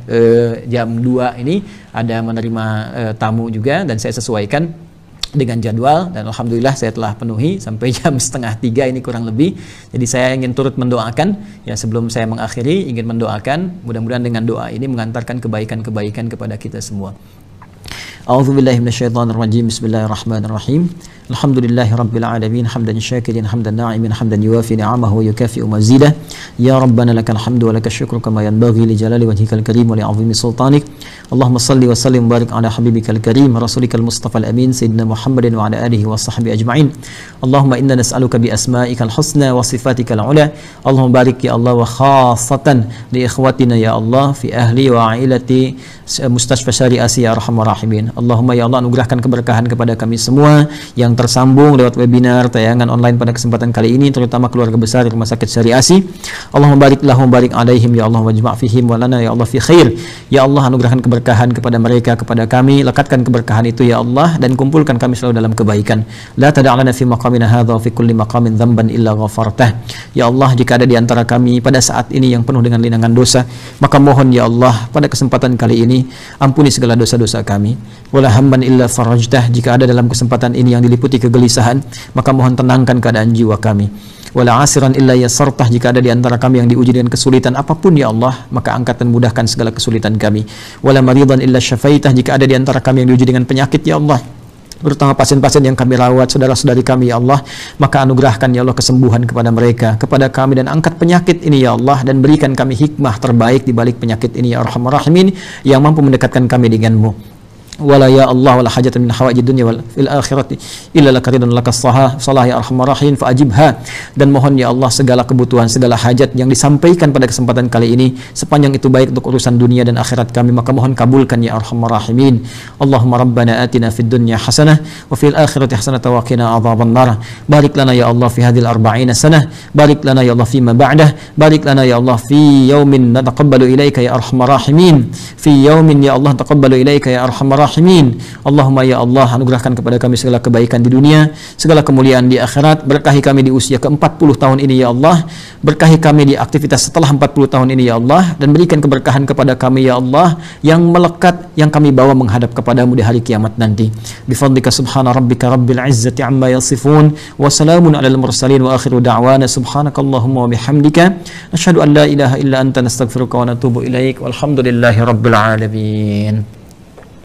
jam 2 ini ada menerima tamu juga, dan saya sesuaikan dengan jadwal, dan alhamdulillah saya telah penuhi sampai jam 2:30 ini kurang lebih. Jadi saya ingin turut mendoakan ya, sebelum saya mengakhiri ingin mendoakan, mudah-mudahan dengan doa ini mengantarkan kebaikan-kebaikan kepada kita semua. A'udzubillahi minasyaitonirrajim. Bismillahirrahmanirrahim. Alhamdulillahirabbil alamin, hamdan syakirin, hamdan na'imin, hamdan yuwafi ni'amahu wa yukafi'u mazidah. Ya Rabbana lakal hamdu wa lakal syukru kama yanbaghi li jalali wajhikal karim wa li 'azimi sultanik. Allahumma salli wa sallim wa barik ala habibikal karim rasulikal mustafal amin sayyidina Muhammadin wa ala alihi wa sahbihi ajma'in. Allahumma inna nas'aluka bi asma'ikal husna wa sifatikal ula. Allahumma barik ya Allah wa khassatan li ikhwatina ya Allah fi ahli wa ailati Mustashfa Syariah Asih ya arhamar rahimin. Allahumma ya Allah, anugerahkan keberkahan kepada kami semua yang tersambung lewat webinar tayangan online pada kesempatan kali ini, terutama keluarga besar Rumah Sakit Syariah Asih. Allahumma barik lahum barik alaihim ya Allah, wajma' fihim wa lana ya Allah fi khair. Ya Allah, anugerahkan keberkahan kepada mereka, kepada kami, lekatkan keberkahan itu ya Allah, dan kumpulkan kami selalu dalam kebaikan. La tada'lana fi maqamina hadza wa fi kulli maqamin dzamban illa ghafartah. Ya Allah, jika ada di antara kami pada saat ini yang penuh dengan linangan dosa, maka mohon ya Allah pada kesempatan kali ini ampuni segala dosa-dosa kami. Wala hamman illa farajtah, jika ada dalam kesempatan ini yang diliputi kegelisahan, maka mohon tenangkan keadaan jiwa kami. Wala asiran illa yasartah, jika ada di antara kami yang diuji dengan kesulitan apapun ya Allah, maka angkat dan mudahkan segala kesulitan kami. Wala maridan illa syafaitah, jika ada di antara kami yang diuji dengan penyakit ya Allah, terutama pasien-pasien yang kami rawat, saudara-saudari kami ya Allah, maka anugerahkan ya Allah kesembuhan kepada mereka, kepada kami, dan angkat penyakit ini ya Allah, dan berikan kami hikmah terbaik di balik penyakit ini ya arhamar rahimin, yang mampu mendekatkan kami denganmu. Wala ya Allah wala hajatan min hawaijid dunya wal fil akhirati illa laka ridwan lakas salah ya arhamar rahimin fa ajibha. Dan mohon ya Allah segala kebutuhan, segala hajat yang disampaikan pada kesempatan kali ini, sepanjang itu baik untuk urusan dunia dan akhirat kami, maka mohon kabulkan ya arhamar rahimin. Allahumma rabbana atina fid dunya hasanah wa fil akhirati hasanah wa qina adzaban nar. Barik lana ya Allah fi hadhil 40 sanah, barik lana ya Allah fi ma ba'dah, barik lana ya Allah fi yaumin nataqabbalu ilaika ya arhamar rahimin, fi yaumin ya Allah taqabbalu ilaika ya arhamar rahimin. Allahumma ya Allah, anugerahkan kepada kami segala kebaikan di dunia, segala kemuliaan di akhirat. Berkahi kami di usia ke-40 tahun ini ya Allah, berkahi kami di aktivitas setelah 40 tahun ini ya Allah, dan berikan keberkahan kepada kami ya Allah yang melekat, yang kami bawa menghadap kepadamu di hari kiamat nanti. Bifadlika subhana rabbika rabbil izzati amma yasifun, wa salamun alal mursalin, wa akhiru da'wana subhanakallahumma wa bihamdika nashhadu an la ilaha illa anta nastaghfiruka wa natubu ilaik, walhamdulillahi rabbil alamin.